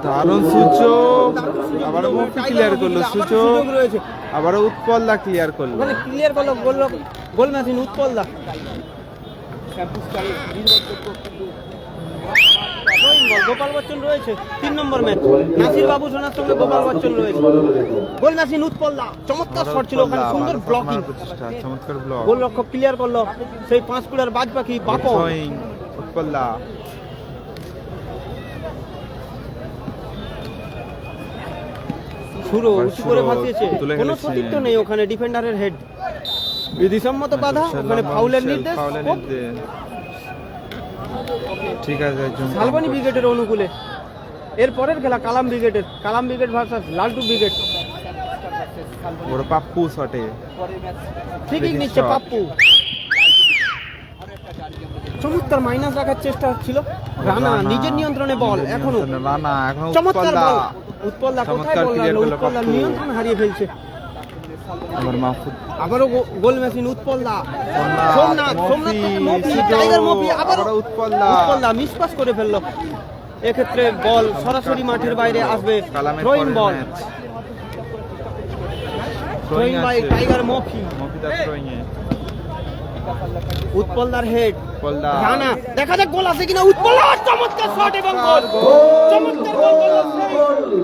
B: দারুণ সুযোগ, আবারও মফি ক্লিয়ার করলো সুযোগ,
E: সুযোগ রয়েছে,
B: আবারও উৎপলদা ক্লিয়ার করলো।
E: ওখানে ক্লিয়ার করলো গোল মেশিন উৎপলদা। গোপাল বচ্চন রয়েছে 3 নম্বর ম্যাচ। নাসির বাবু সোনার সঙ্গে গোপাল বচ্চন রয়েছে। গোল মেশিন উৎপলদা, চমৎকার শট ছিল ওখানে, সুন্দর ব্লকিং।
B: চমৎকার ব্লক।
E: গোল রক্ষক ক্লিয়ার করলো সেই 5 কুড়ার বাজ পাখি বাপন।
B: থ্রোইং উৎপলদা।
E: শুরু
B: আবার
E: উঁচু করে
B: শুরু
E: ভাসিয়েছে,
B: তুলে
E: কোনো
B: ফেলেছে।
E: সতীর্থ নেই ওখানে, ডিফেন্ডারের হেড। বিধিসম্মত বাধা, ওখানে ফাউলের নির্দেশ।
B: ফাউলের নির্দেশ। ঠিক আছে, একজন
E: শালবনী ব্রিগেডের অনুকূলে। এর পরের খেলা কালাম ব্রিগেডের, কালাম ব্রিগেড ভার্সাস লালটু ব্রিগেড।
B: বড় পাপ্পু শটে।
E: ফ্রি কিক নিচ্ছে পাপ্পু। চমৎকার মাইনাস রাখার চেষ্টা ছিল রানা, নিজের নিয়ন্ত্রণে বল এখনো।
B: রানা এখনো
E: চমৎকার
B: উৎপলদা।
E: বল উৎপলদা, কোথায়
B: চমৎকার
E: বল
B: clear
E: রাখলো?
B: করলো
E: উৎপলদা
B: পাপ্পু।
E: নিয়ন্ত্রণ হারিয়ে ফেলছে।
B: আবার মাহফুজ
E: আবারও গোল মেশিন উৎপলদা। সোমনাথ থেকে মফি,
B: সুযোগ,
E: টাইগার মফি, আবারও
B: আবারও উৎপলদা।
E: উৎপলদা মিসপাস করে ফেললো। এক্ষেত্রে বল সরাসরি মাঠের বাইরে আসবে,
B: কালামের
E: থ্রোইং
B: পরের
E: বল।
B: ম্যাচ।
E: থ্রোইং বাই
B: আছে।
E: টাইগার মফি।
B: মফিদা থ্রোইং এ।
E: উৎপলদার হেড,
B: উৎপলদা।
E: রানা, দেখা যাক গোল আছে কিনা। উৎপলদা চমৎকার শট এবং গোল, চমৎকার গোল করলো সেই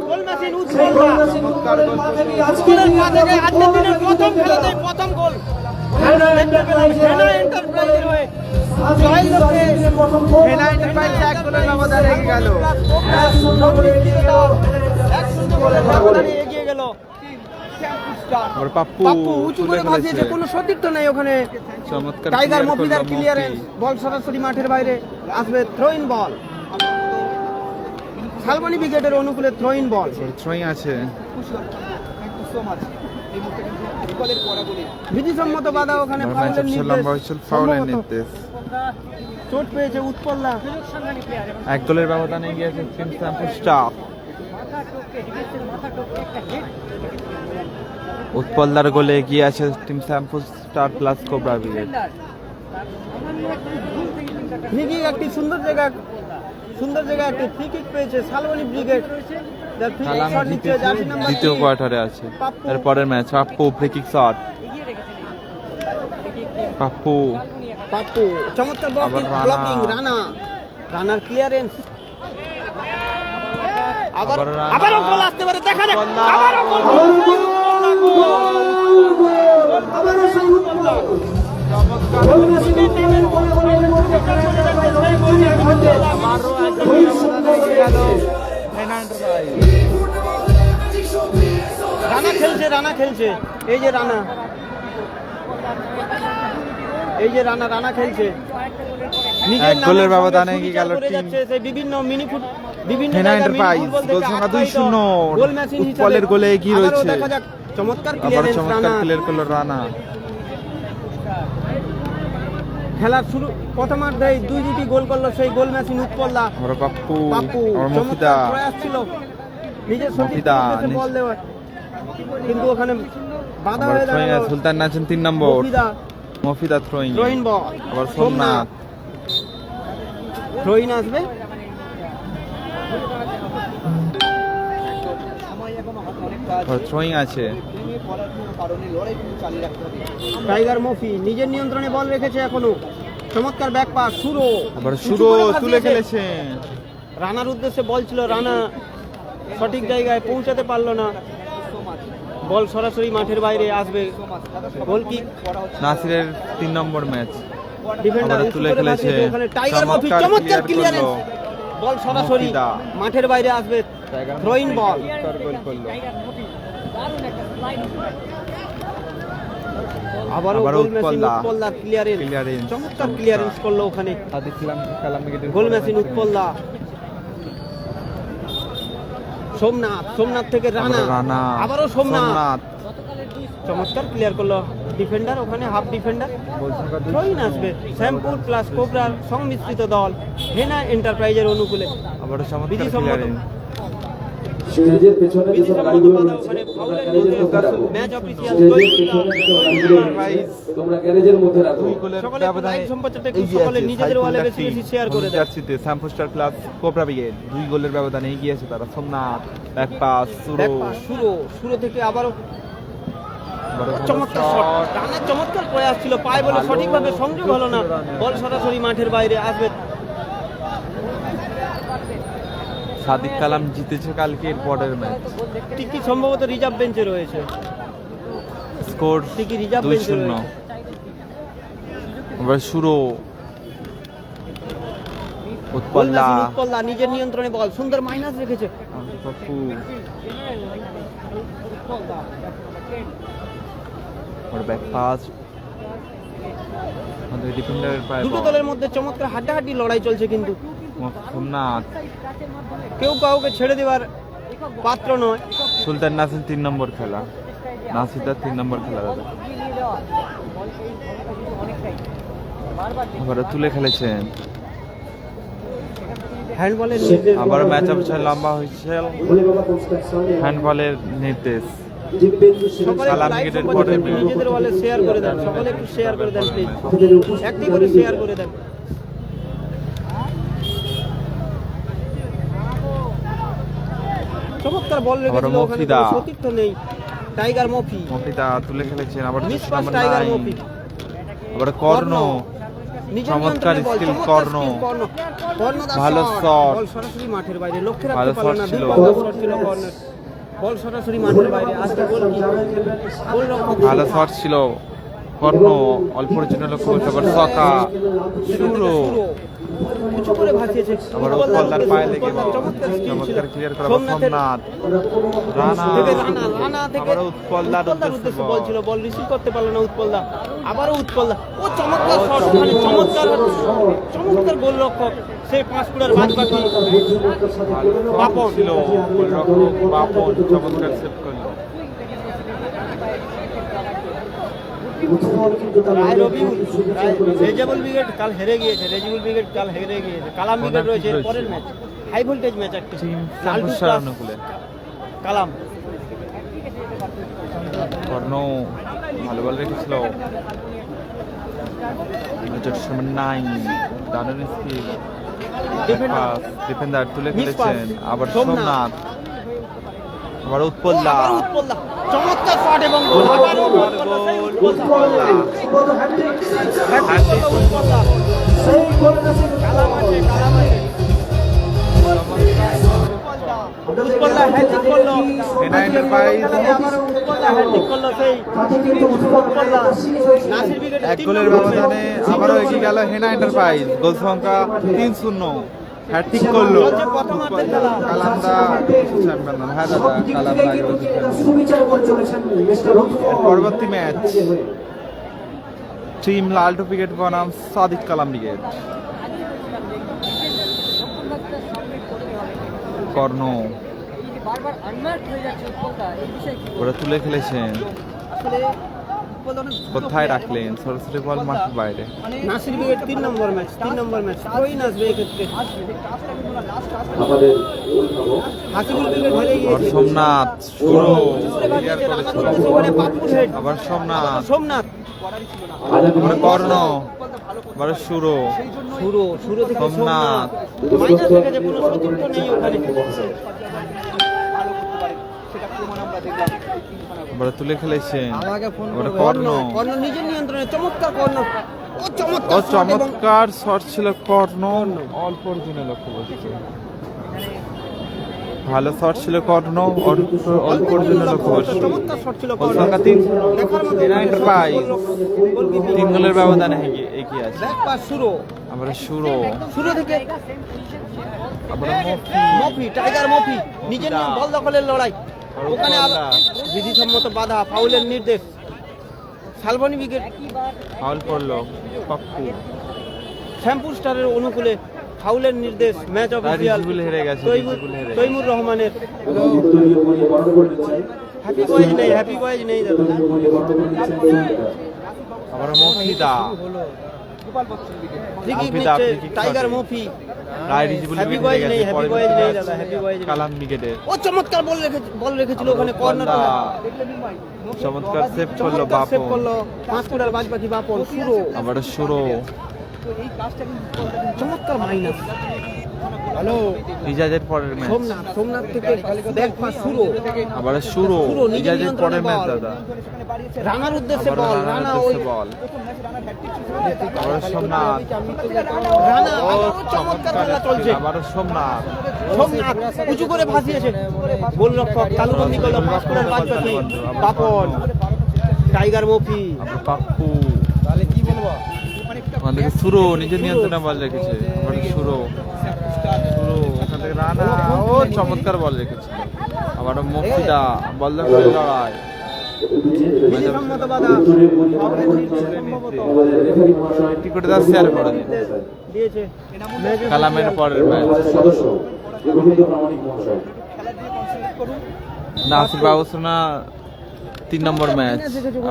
E: গোল মেশিন উৎপলদা। উৎপলের পা থেকে আজকের দিনের প্রথম খেলাতে প্রথম গোল। হেনা এন্টারপ্রাইজের হয়ে জয় লক্ষ্যে
B: হেনা এন্টারপ্রাইজ 1 গোলের ব্যবধানে এগিয়ে গেল।
E: 1-0 গোলের ব্যবধানে এগিয়ে গেল।
B: আবার পাপ্পু
E: পাপ্পু উঁচু
B: তুলে
E: করে
B: ফেলেছে।
E: ভাসিয়েছে, কোনো সতীর্থ নেই ওখানে।
B: চমৎকার
E: টাইগার
B: clear
E: মফিদার
B: করলো
E: ক্লিয়ারেন্স,
B: মফি।
E: বল সরাসরি মাঠের বাইরে আসবে, থ্রোইন বল। শালবনী ব্রিগেডের অনুকূলে থ্রোইন বল।
B: থ্রোইং আছে।
E: বিধিসম্মত বাধা, ওখানে ফাউলের
B: লম্বা
E: নির্দেশ।
B: হুইসেল, ফাউলের
E: সম্ভবত
B: নির্দেশ।
E: চোট পেয়েছে উৎপলদা।
B: 1 গোলের ব্যবধানে এগিয়ে আছে টিম স্যাম্পুস্টার। উৎপলদার গোলে এগিয়ে আছে টিম স্যাম্পুস্টার plus cobra brigade.
E: Free kick একটি সুন্দর জায়গা একটি ফ্রি কিক পেয়েছে শালবনী ব্রিগেড। যার ফ্রি কিক
B: কালাম
E: শট নিচ্ছে
B: জিতেছে,
E: 80 নম্বর
B: দ্বিতীয়
E: টিম।
B: কোয়ার্টারে আছে।
E: পাপ্পু।
B: এরপরের match Pappu free kick shot. Pappu
E: Pappu চমৎকার
B: আবার রানা।
E: ব্লকিং, রানার ক্লিয়ারেন্স।
B: আবার রানা।
E: আবারও গোল আসতে পারে, দেখা যাক।
B: উৎপলদা।
E: আবারও গোল।
A: আবারও সেই উৎপল। গোল মেশিনের টিমের পরে গোলের মধ্যে খেলা চলে যাবে, সেই গোলটি ঘটে। খুব সুন্দর হয়েছে।
E: রানা খেলছে, এই যে রানা খেলছে। নিজের
B: 1
E: নামের
B: গোলের
E: সঙ্গে
B: ব্যবধানে
E: সুবিচার
B: এগিয়ে গেল
E: করে
B: টিম।
E: যাচ্ছে সেই বিভিন্ন বিভিন্ন
B: হেনা
E: জায়গায়
B: এন্টারপ্রাইজ,
E: মিনি ফুটবল
B: গোল
E: থেকে
B: সংখ্যা
E: আখ্যায়িত
B: 2-0
E: গোল মেশিন হিসেবে
B: উৎপলের গোলে এগিয়ে
E: আবারও
B: রয়েছে।
E: দেখা যাক, চমৎকার
B: আবার
E: ক্লিয়ারেন্স
B: চমৎকার
E: রানা।
B: ক্লিয়ার করলো রানা।
E: খেলার শুরু প্রথমার্ধেই দুটি গোল করলো সেই গোল মেশিন উৎপলদা।
B: আবার পাপ্পু
E: পাপ্পু
B: আবার
E: চমৎকার
B: মফিদা।
E: প্রয়াস ছিল নিজের সঠিক
B: মফিদা,
E: উদ্দেশ্যে বল দেওয়ার, কিন্তু ওখানে বাধা
B: আবার
E: হয়ে
B: থ্রোইং
E: দাঁড়ালো।
B: সুলতান নাচেন 3 নম্বর। মফিদা থ্রোইং।
E: থ্রোইন বল,
B: আবার সোমনাথ।
E: থ্রোইন আসবে।
B: থ্রোইং আছে।
E: টাইগার মফি নিজের নিয়ন্ত্রণে বল রেখেছে এখনো। চমৎকার ব্যাক পাস, সুরো
B: আবার
E: উঁচু
B: শুরু
E: করে
B: তুলে
E: ভাসিয়েছে।
B: খেলেছেন।
E: রানার উদ্দেশ্যে বল ছিল, রানা সঠিক জায়গায় পৌঁছাতে পারলো না, বল সরাসরি মাঠের বাইরে আসবে। গোলকিক
B: নাসিরের 3 নম্বর ম্যাচ।
E: ডিফেন্ডার
B: আবারও তুলে খেলেছে।
E: ওখানে টাইগার মফি
B: চমৎকার
E: চমৎকার
B: clear
E: ক্লিয়ারেন্স,
B: করলো।
E: বল সরাসরি
B: মফিদা।
E: মাঠের বাইরে আসবে, থ্রো ইন বল।
B: গোল করলো।
E: আবারও
B: আবারও
E: গোল মেশিন
B: উৎপল্লা।
E: উৎপল্লা ক্লিয়ারেন্স,
B: Clearance,
E: চমৎকার ক্লিয়ারেন্স করলো ওখানে
B: সাদিক কালাম উইকেটের
E: গোল মেশিন উৎপল্লা। সোমনাথ থেকে রানা, আবারও সোমনাথ চমৎকার ক্লিয়ার করলো ডিফেন্ডার, ওখানে হাফ ডিফেন্ডার। থ্রোইন আসবে শ্যামপুর প্লাস কোবরার সংমিশ্রিত দল হেনা এন্টারপ্রাইজের অনুকূলে।
B: আবারও চমৎকার
E: বিধিসম্মত
B: ক্লিয়ারিং।
A: স্টেজের পেছনে যেসব
E: বিধিসম্মত
A: গাড়িগুলো
E: বাধা
A: রয়েছে
E: ওখানে
A: তোমরা
E: ফাউলের
A: গ্যারেজের মধ্যে
E: মধ্যে
A: রাখো।
E: ম্যাচ অফিসিয়াল
A: স্টেজের পেছনে যেসব গাড়িগুলো রয়েছে তোমরা গ্যারেজের মধ্যে রাখো।
B: দুই গোলের
E: সকলে
B: ব্যবধানে
E: লাইভ সম্প্রচারটা একটু
B: এগিয়ে
E: সকলে
B: আছে
E: নিজেদের ওয়ালে বেশি
B: সাইফুল
E: বেশি শেয়ার করে দেয়।
B: জার্সিতে স্যাম্পস্টার ক্লাব কোবরা ব্রিগেড 2 গোলের ব্যবধানে এগিয়ে আছে তারা। Somnath back pass
E: back pass শুরু থেকে আবারও চমৎকার শট, রানার চমৎকার প্রয়াস ছিল, পায় বলে সঠিকভাবে সংযোগ হলো না, বল সরাসরি মাঠের বাইরে আসবে।
B: সাদিক কালাম জিতেছে কালকে এর পরের ম্যাচ।
E: টিকি সম্ভবত রিজার্ভ বেঞ্চে রয়েছে,
B: স্কোর
E: টিকি রিজার্ভ বেঞ্চে
B: 2-0।
E: রয়েছে।
B: এবার শুরু
E: গোল
B: উৎপল্লা
E: মেশিন উৎপল্লা নিজের নিয়ন্ত্রণে বল, সুন্দর মাইনাস রেখেছে।
B: পপ্পু ওর ব্যাক পাস আমাদের ডিফেন্ডারের পায়ে
E: দুটো
B: বল।
E: দলের মধ্যে চমৎকার হাড্ডাহাড্ডি লড়াই চলছে, কিন্তু
B: সোমনাথ
E: কেউ কাউকে ছেড়ে দেওয়ার পাত্র নয়।
B: সুলতান নাসির 3 নম্বর খেলা, নাসিরদার 3 নম্বর খেলা দাদা। আবার তুলে খেলেছেন,
E: হ্যান্ডবলের
B: আবার ম্যাচ আপ লম্বা হয়েছে।
A: ভোলে বাবা কনস্ট্রাকশন
B: হ্যান্ডবলের নির্দেশ।
A: দিব্যেন্দু সেন
E: সকলে
B: সালাম
E: লাইভ
B: ক্রিকেটের
E: সম্প্রচারটা
B: পরের
E: একটু
B: ম্যাচ।
E: নিজেদের ওয়ালে শেয়ার করে দেন, সকলে একটু শেয়ার করে দেন প্লিজ,
A: আপনাদের উপস্থিতি
E: একটি করে শেয়ার করে দেন। চমৎকার বল রেখেছিল
B: আবারও
E: ওখানে,
B: মফিদা।
E: কোনো সতীর্থ নেই। টাইগার মফি
B: মফিদা তুলে খেলেছেন, আবার
E: মিস
B: চেষ্টা
E: পাস
B: নাম্বার
E: টাইগার
B: 9।
E: মফি,
B: আবার কর্ণ
E: নিজের
B: চমৎকার
E: নিয়ন্ত্রণে বল,
B: skill
E: চমৎকার
B: কর্ণ।
E: skill কর্ণ। কর্ণদার
B: ভালো
E: shot,
B: shot।
E: বল সরাসরি মাঠের বাইরে, লক্ষ্যে
B: ভালো
E: রাখতে পারলো
B: shot
E: না,
B: ছিল।
E: দুর্দান্ত শট ছিল কর্ণের, বল সরাসরি মাঠের বাইরে আসতে গোল কি গোলরক্ষক
B: ভালো শট ছিল কর্ণ, অল্পের জন্য লক্ষ্য করতে। আবার সকা শুরু
E: উঁচু করে ভাসিয়েছে,
B: আবার উৎপল্লার পায়ে লেগে বল, চমৎকার ক্লিয়ার করা। আবার সোমনাথ রানা
E: রানা থেকে
B: আবার উৎপল্লার
E: উদ্দেশ্যে বল ছিল, বল রিসিভ করতে পারলো না উৎপল্লা, আবারও উৎপল্লা, ও চমৎকার শট ওখানে, চমৎকার গোলরক্ষক সেই পাঁশকুড়ার বাদবাকি
B: বাপন ছিল গোলরক্ষক বাপন চমৎকার সেভ করলো।
E: রায় রবিউল, রেজেবল ব্রিগেড কাল হেরে গিয়েছে, কালাম ব্রিগেড রয়েছে এর পরের ম্যাচ, হাই ভোল্টেজ ম্যাচ একটা,
B: টিম
E: লালটু
B: সমস্যার
E: প্লাস
B: অনুকূলে
E: কালাম।
B: কর্ণ ভালো বল রেখেছিল। 9 দারুণ স্কিল ডিফেন্ডার তুলে
E: মিস পাস।
B: খেলেছেন। আবার
E: সোমনাথ।
B: সোমনাথ আবার উৎপল্লা
E: আবারও উৎপল্লা, চমৎকার শট এবং গোল, আবারও উৎপল্লা, সেই উৎপল্লা, হ্যাটট্রিক করলো উৎপল্লা। কালাম আছে, উৎপল্লা হ্যাটট্রিক করলো,
B: হেনা এন্টারপ্রাইজ
E: আবারও উৎপল্লা হ্যাটট্রিক করলো, সেই উৎপল্লা। নাসির ব্রিগেডের
B: 1
E: তিন
B: গোলের
E: নম্বর
B: ব্যবধানে
E: ম্যাচ,
B: আবারও এগিয়ে গেল হেনা এন্টারপ্রাইজ। গোল সংখ্যা 3-0। হ্যাটট্রিক করলো
E: চলছে প্রথমার্ধের খেলা।
B: কালান্দা চ্যাম্পিয়ন। হ্যাঁ দাদা কালান্দা আগে বলছি।
A: সুবিচার করে চলেছেন মিস্টার
B: এর পরবর্তী ম্যাচ টিম লালটু ব্রিগেড বনাম সাদিক কালাম ব্রিগেড। কর্ণ ওরা তুলে খেলেছেন,
E: আসলে উৎপল্লা অনেক দ্রুত
B: কোথায়
E: player।
B: রাখলেন? সরাসরি বল মাঠের বাইরে।
E: নাসির ব্রিগেড 3 নম্বর ম্যাচ, থ্রোইন আসবে এক্ষেত্রে।
A: আমাদের
E: হাসিবুল ব্রিগেড হেরে
B: আবার
E: গিয়েছে,
B: সোমনাথ শুরু
E: জোরে
B: ক্লিয়ার
E: বাজিয়েছে, রানার
B: করেছিল।
E: উদ্দেশ্যে ওখানে পাপুর হেড,
B: আবার সোমনাথ
E: সোমনাথ
B: আবার কর্ণ আবার শুরু
E: শুরু থেকে
B: সোমনাথ।
E: সোমনাথ মাইনাস রেখেছে, কোনো সতীর্থ নেই ওখানে।
B: আবার তুলে খেলেছেন। আবার
E: কর্ণ
B: কর্ণ
E: নিজের নিয়ন্ত্রণে, চমৎকার কর্ণ, ও
B: ও
E: চমৎকার shot এবং
B: চমৎকার শট ছিল কর্ণ, অল্পর জন্য লক্ষ্য করছে। ভালো শট ছিল কর্ণ, অল্পর জন্য লক্ষ্যবর্ষী।
E: চমৎকার শট ছিল
B: গোল সংখ্যা 3,
E: দেখার মতো
B: এন্টারপ্রাইজ 3 গোলের ব্যবধানে এগিয়ে আছে।
E: ব্যাক পাস শুরু
B: আবার শুরু
E: থেকে
B: আবার
E: মফি, টাইগার মফি নিজের নিয়ে বল দখলের লড়াই, ওখানে আবার বিধিসম্মত বাধা, ফাউলের নির্দেশ, শালবনী উইকেট,
B: ফাউল করলো পাপ্পু।
E: শ্যাম্পু স্টারের অনুকূলে ফাউলের নির্দেশ, ম্যাচ অফিসিয়াল
B: রিজভুল হেরে গেছে, রিজভুল হেরে গেছে।
E: তৈমুর রহমানের
A: উত্তরীয় বলে বন্ধ করে দিচ্ছে।
E: হ্যাপি বয়েজ নেই, হ্যাপি বয়েজ নেই দাদা।
A: উত্তরীয় বলে বন্ধ করে দিচ্ছে।
B: আবার মফিদা,
E: ফ্রি কিক
B: মফিদা
E: নিচ্ছে
B: free kick
E: টাইগার
B: shot।
E: মফি,
B: রায় রিজভুল
E: হ্যাপি
B: হেরে
E: বয়েজ নেই,
B: গেছে।
E: হ্যাপি
B: পরের
E: বয়েজ নেই
B: match
E: দাদা, হ্যাপি বয়েজ নেই।
B: কালাম উইকেটে
E: ও চমৎকার বল রেখেছিল ওখানে কর্নার,
B: চমৎকার সেভ করলো
E: চমৎকার সেভ
B: বাপন।
E: করলো পাঁচকুড়ার বাজপাখি বাপন শুরু,
B: আবার শুরু
E: চমৎকার মাইনাস। হ্যালো
B: রিজাজের পরের ম্যাচ,
E: সোমনাথ থেকে ব্যাক পাস শুরু,
B: আবার শুরু
E: নিজের
B: রিজাজের
E: নিয়ন্ত্রণে
B: পরের ম্যাচ
E: বল।
B: দাদা।
E: রানার উদ্দেশ্যে
B: আবার
E: বল,
B: রানার
E: রানা
B: উদ্দেশ্যে
E: ওই
B: বল, আবার সোমনাথ,
E: রানা
B: ও
E: আবারও চমৎকার খেলা চলছে।
B: আবার সোমনাথ,
E: সোমনাথ উঁচু করে ভাসিয়েছে, গোলরক্ষক তালুবন্দি করলো পাঁচকুড়ার বাজপাখি বাপন, টাইগার মফি,
B: আবার পাপ্পু। ওখান থেকে শুরু নিজের নিয়ন্ত্রণে বল রেখেছে, আবার শুরু ওখান থেকে রানা, ও চমৎকার বল রেখেছে। আবার মফিদা বল দখলের লড়াই,
E: বিধিসম্মত বাধা,
A: উত্তরীয় বলে বন্ধ করে দিচ্ছে। আমাদের রেফারি মহাশয়
B: কি করে তার শেয়ার করে দিন।
E: দিয়েছে
B: কালামের পরের ম্যাচ,
A: আমাদের সদস্য গোবিন্দ প্রামাণিক মহাশয়।
B: নাসির বাবুসোনা 3 নম্বর ম্যাচ,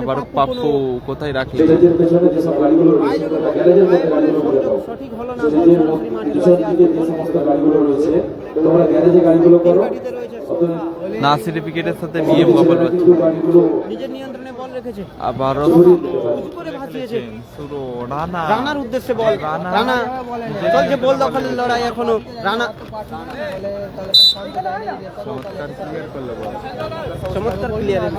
B: আবার পাপ্পু কোথায় রাখলে।
A: স্টেজের পেছনে যেসব গাড়িগুলো রয়েছে, তোমরা গ্যারেজের মধ্যে গাড়িগুলো ফেলে দাও।
E: সঠিক হলো না,
A: স্টেজের পিছন দিকে যে সমস্ত গাড়িগুলো রয়েছে, তোমরা গ্যারেজে গাড়িগুলো করো।
E: গাড়িতে রয়েছে
A: অতএব
B: নাসির উইকেটের সাথে বিএম গোপাল বাচ্চু,
A: গাড়িগুলো
E: নিজের নিয়ন্ত্রণে বল রেখেছে,
B: আবারও
E: উঁচু করে ভাসিয়েছে,
B: শুরু রানা,
E: রানার উদ্দেশ্যে বল,
B: রানা।
E: রানা চলছে বল দখলের লড়াই এখনো, রানা
B: চমৎকার ক্লিয়ার করলো বল।
E: চমৎকার প্লেয়ার,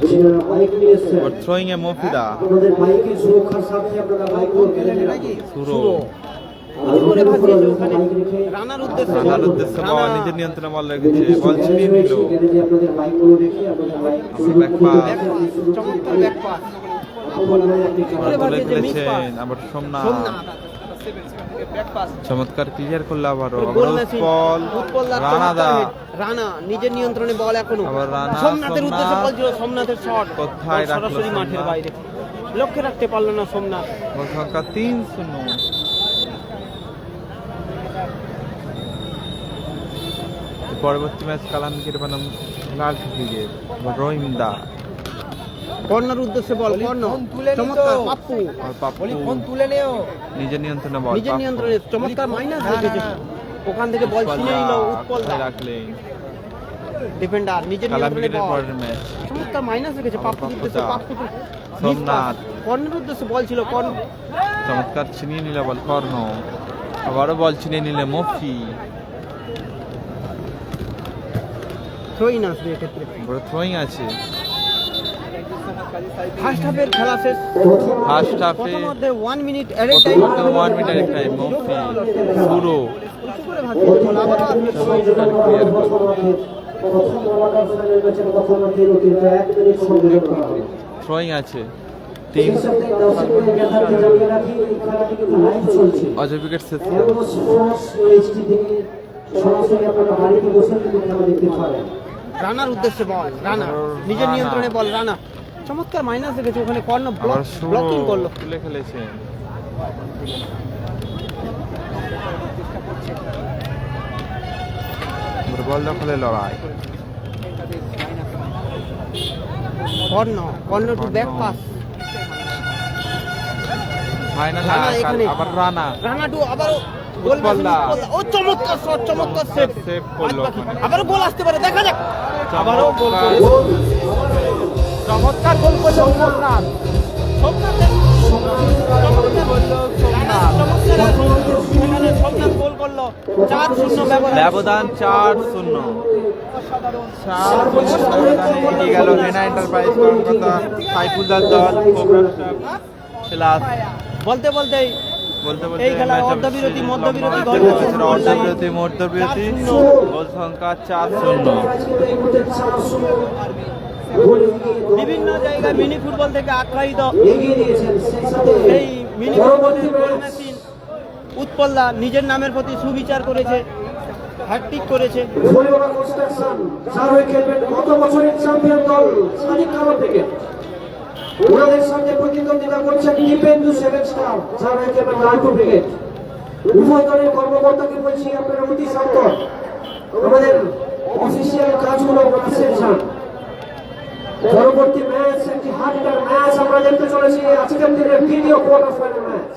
A: যিনারা বাইক নিয়ে এসছেন,
B: আবার থ্রোয়িং এ মফিদা,
A: আপনাদের বাইকের সুরক্ষার সাথে আপনারা বাইকগুলো গ্যারেজে রাখুন।
B: শুরু
A: আর
E: করে
A: রোডের উপরে
E: ভাসিয়েছে
A: যখন
E: ওখানে,
A: বাইক রেখে
E: রানার উদ্দেশ্যে
B: রানার
E: বল,
B: উদ্দেশ্যে বল,
E: রানা
B: নিজের নিয়ন্ত্রণে বল রেখেছে, বল ছিনিয়ে নিল।
A: গ্যারেজে আপনাদের বাইকগুলো রেখে আপনাদের বাইক শুরু
B: ব্যাক
A: করতে
B: পাস।
A: হবে।
E: চমৎকার ব্যাক পাস,
B: আবার
E: করে
B: তুলে
E: ভাসিয়েছে, মিস পাস।
B: ফেলেছেন, আবার সোমনাথ
E: সোমনাথ
B: চমৎকার ক্লিয়ার করলো, আবারও
E: গোল
B: আবার
E: মেশিন,
B: উৎপল,
E: উৎপলদার
B: রানাদা,
E: চমৎকার হেড, রানা নিজের নিয়ন্ত্রণে বল এখনো,
B: আবার রানা,
E: সোমনাথের উদ্দেশ্যে
B: সোমনাথ।
E: বল ছিল, সোমনাথের শট
B: কোথায় রাখলো
E: সরাসরি মাঠের
B: সোমনাথ?
E: বাইরে, লক্ষ্যে রাখতে পারলো না সোমনাথ।
B: গোল সংখ্যা 3-0। পরবর্তী ম্যাচ কালাম উইকেট বানাম লাল উইকেট, রহিম দা,
E: কর্নার উদ্দেশ্যে বল, কর্নার চমৎকার পাপ্পু,
B: আর পাপ্পু নিজের নিয়ন্ত্রণে বল,
E: নিজের
B: পাপ্পু।
E: নিয়ন্ত্রণে চমৎকার মাইনাস রেখেছে, ওখান থেকে বল ছিনে নিল উৎপল দা,
B: কোথায় রাখলেন।
E: ডিফেন্ডার নিজের
B: কালাম
E: নিয়ন্ত্রণে
B: উইকেটের
E: বল,
B: পরের ম্যাচ,
E: চমৎকার মাইনাস রেখেছে পাপ্পুর উদ্দেশ্যে, পাপ্পু
B: সোমনাথ।
E: কর্নার উদ্দেশ্যে বল ছিল, কর্নার
B: চমৎকার ছিনিয়ে নিল বল কর্ণ, আবারও বল ছিনিয়ে নিলে মফি,
E: থ্রোইন আসবে এক্ষেত্রে।
B: বড় থ্রোয়িং আছে।
E: ফার্স্ট হাফের খেলা শেষ,
B: ফার্স্ট হাফে
E: প্রথমার্ধে 1 মিনিট এডেড টাইম,
B: 1 মিনিটের টাইম, মফি শুরু
E: উঁচু করে ভাসিয়ে বল, আবার আসবে
B: চমৎকার ক্লিয়ার করলো।
A: প্রথম কোয়ার্টার ফাইনাল ম্যাচের প্রথমার্ধের অতিরিক্ত 1 মিনিট সংযোজন করা হবে।
B: থ্রোয়িং আছে।
A: সেই সাথে দর্শকদের জ্ঞাতার্থে জানিয়ে রাখি, এই খেলাটি কিন্তু লাইভ চলছে।
B: অজয় উইকেট শেষ
A: এবং স্পোর্টস এইচডি থেকে সরাসরি আপনারা বাড়িতে বসে কিন্তু খেলা দেখতে পারেন।
E: রানার উদ্দেশ্যে বল, রানা নিজের নিয়ন্ত্রণে বল, রানা চমৎকার মাইনাস রেখেছে, ওখানে কর্নার
B: আবার শুরু
E: ব্লকিং করলো,
B: তুলে খেলেছেন। বল দখলে লড়াই,
E: corner to back pass,
B: final
E: Rana এখানে।
B: আবার রানা,
E: রানা টু আবারও গোল
B: উৎপলদা।
E: ও চমৎকার শট, চমৎকার সেভ,
B: সেভ করলো ওখানে।
E: আবারও গোল আসতে পারে, দেখা যাক, আবারও গোল
B: চমৎকার।
E: করলো, চমৎকার গোল করলো সোমনাথ, সোমনাথের সোমনাথ গোল করলো, 4-0
B: ব্যবধান 4-0। 4-0 ব্যবধানে এগিয়ে গেল হেনা এন্টারপ্রাইজ কলকাতা, সাইফুলদার দল, কোবরা স্টাফ প্লাস।
E: বলতে বলতেই
B: বলতে বলতে
E: এই খেলার
B: ম্যাচ
E: অর্ধবিরতি, মধ্যবিরতি,
B: লম্বা
E: গল্প
B: হচ্ছে।
E: ছিল।
B: অর্ধবিরতি মধ্যবিরতি
E: 4-0
B: গোল সংখ্যা 4-0।
E: বিভিন্ন জায়গায় মিনি ফুটবল থেকে আখ্যায়িত
A: এগিয়ে দিয়েছেন সেই সাথে
E: এই মিনি ফুটবলের গোল মেশিন উৎপলদা নিজের নামের প্রতি সুবিচার করেছে, হ্যাটট্রিক করেছে।
A: ভলিবল কনস্ট্রাকশন যার হয়ে খেলবেন গত বছরের চ্যাম্পিয়ন দল সাদিক কামাল থেকে। ওনাদের সঙ্গে প্রতিদ্বন্দ্বিতা করছেন দীপেন্দু সেভেন স্টার যার হয়ে খেলবেন লালটু ব্রিগেড। উভয় দলের কর্মকর্তাকে বলছি আপনারা অতি সাবধান, আমাদের অফিসিয়াল কাজগুলো ম্যাচের যান। পরবর্তী ম্যাচ একটি হার্ডকার ম্যাচ আমরা দেখতে চলেছি আজকের দিনের দ্বিতীয় quarter final match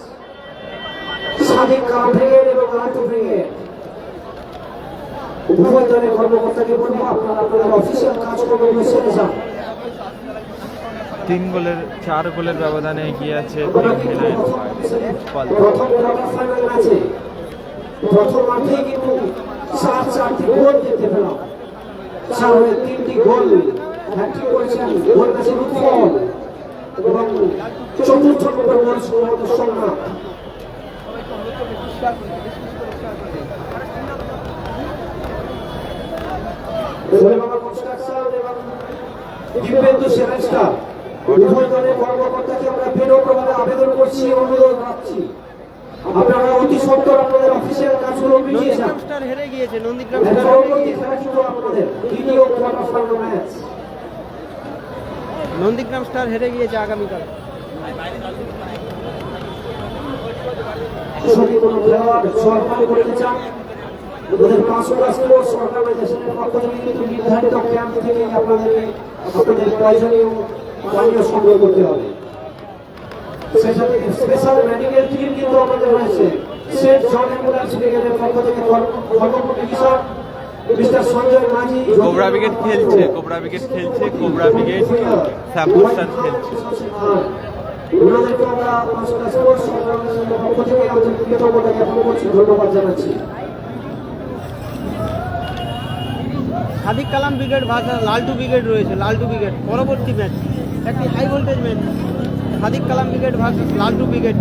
A: Sadiq Kamal brigade এবং লালটু ব্রিগেড। উভয় দলের কর্মকর্তাকে বলবো আপনারা আপনাদের অফিসিয়াল কাজকর্মগুলো সেরে যান।
B: 4 গোলের ব্যবধানে এগিয়ে আছে
A: আমরা কিন্তু প্রথম কোয়ার্টার ফাইনাল ম্যাচে প্রথম মাঠেই কিন্তু 4টি গোল দেখতে পেলাম। 3টি গোল হ্যাট্রিক করেছেন গোল ম্যাচের উৎপল এবং চতুর্থ নম্বর গোল সম্ভবত সোমনাথ। ভলিবল কনস্ট্রাকশন এবং দীপেন্দু সেভেন স্টার উভয় দলের কর্মকর্তাকে আমরা বিনম্রভাবে আবেদন করছি, অনুরোধ রাখছি আপনারা অতি সত্বর আপনাদের অফিসিয়াল কাজগুলো মিটিয়ে যান।
E: নন্দীগ্রাম স্টার হেরে গিয়েছে, নন্দীগ্রাম
A: এর
E: স্টার হেরে
A: পরবর্তী
E: গিয়েছে।
A: খেলা কিন্তু আপনাদের দ্বিতীয় quarter final match.
E: Nandigram star হেরে গিয়েছে আগামীকাল।
A: যদি কোনো খেলোয়াড় সরকারি করতে চান ওদের 500 স্পোর্টস অর্গানাইজেশনের পক্ষ থেকে কিন্তু নির্ধারিত ক্যাম্প থেকে আপনাদের প্রয়োজনীয় পানীয় সংগ্রহ করতে হবে। সেই সাথে স্পেশাল মেডিকেল টিম কিন্তু আমাদের রয়েছে। সেন্ট জন অ্যাম্বুলেন্স ব্রিগেডের পক্ষ থেকে কর্মকর্তা মিস্টার সঞ্জয় মাঝি।
B: কোবরা ব্রিগেড খেলছে, কোবরা ব্রিগেড শ্যামপুস্টার খেলছে।
A: ওনাদেরকে আমরা 500 স্পোর্টস অর্গানাইজেশনের পক্ষ থেকে আমাদের কৃতজ্ঞতা জ্ঞাপন করছি, ধন্যবাদ জানাচ্ছি।
E: সাদিক কালাম ব্রিগেড ভার্সাস লালটু ব্রিগেড রয়েছে। লালটু ব্রিগেড পরবর্তী ম্যাচ একটি হাই ভোল্টেজ ম্যাচ। সাদিক কালাম ব্রিগেড ভার্সাস লালটু ব্রিগেড।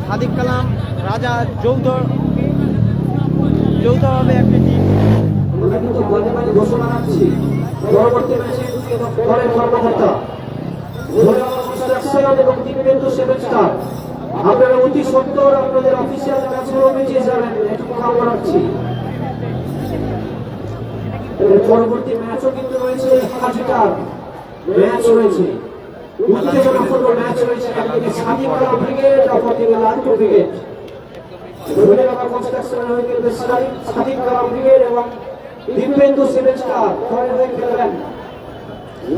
E: সাদিক কালাম রাজা যৌথভাবে একটি টিম।
A: আমরা কিন্তু বর্তমানে ঘোষণা রাখছি পরবর্তী ম্যাচে দলের কর্মকর্তা ভলিবল কনস্ট্রাকশন এবং দীপেন্দু সেভেন স্টার আপনারা অতি সত্বর আপনাদের অফিসিয়াল কাজগুলো মিটিয়ে যাবেন, এটুকু কামনা রাখছি। এর পরবর্তী ম্যাচও কিন্তু রয়েছে, হাজিকার ম্যাচ রয়েছে, উত্তেজনাপূর্ণ ম্যাচ রয়েছে। একদিকে সাদিক কালাম ব্রিগেড, অপরদিকে লালটু ব্রিগেড। ভলিবল কনস্ট্রাকশনের হয়ে খেলবে সাদিক কালাম ব্রিগেড এবং দীপেন্দু সেভেন স্টার পরে হয়ে খেলবেন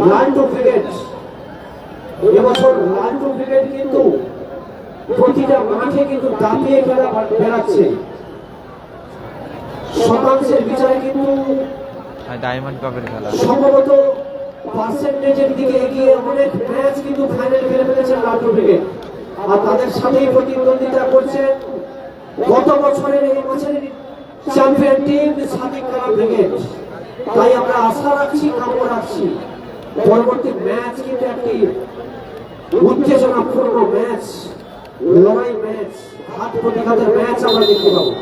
A: লালটু ব্রিগেড। এবছর লালটু ব্রিগেড কিন্তু প্রতিটা মাঠে কিন্তু দাপিয়ে খেলা বেড়াচ্ছে। শতাংশের বিচারে কিন্তু
B: ডায়মন্ড কাপের খেলা
A: সম্ভবত পার্সেন্টেজের দিকে এগিয়ে অনেক ম্যাচ কিন্তু ফাইনাল খেলে ফেলেছেন লালটু ব্রিগেড। আর তাদের সাথেই প্রতিদ্বন্দ্বিতা করছে গত বছরের এই ম্যাচের চ্যাম্পিয়ন টিম সাদিক কালাম ব্রিগেড। তাই আমরা আশা রাখছি, কামনা রাখছি পরবর্তী ম্যাচ কিন্তু একটি উত্তেজনাপূর্ণ ম্যাচ, লড়াই ম্যাচ, হাত প্রতিঘাতের ম্যাচ আমরা দেখতে পাবো।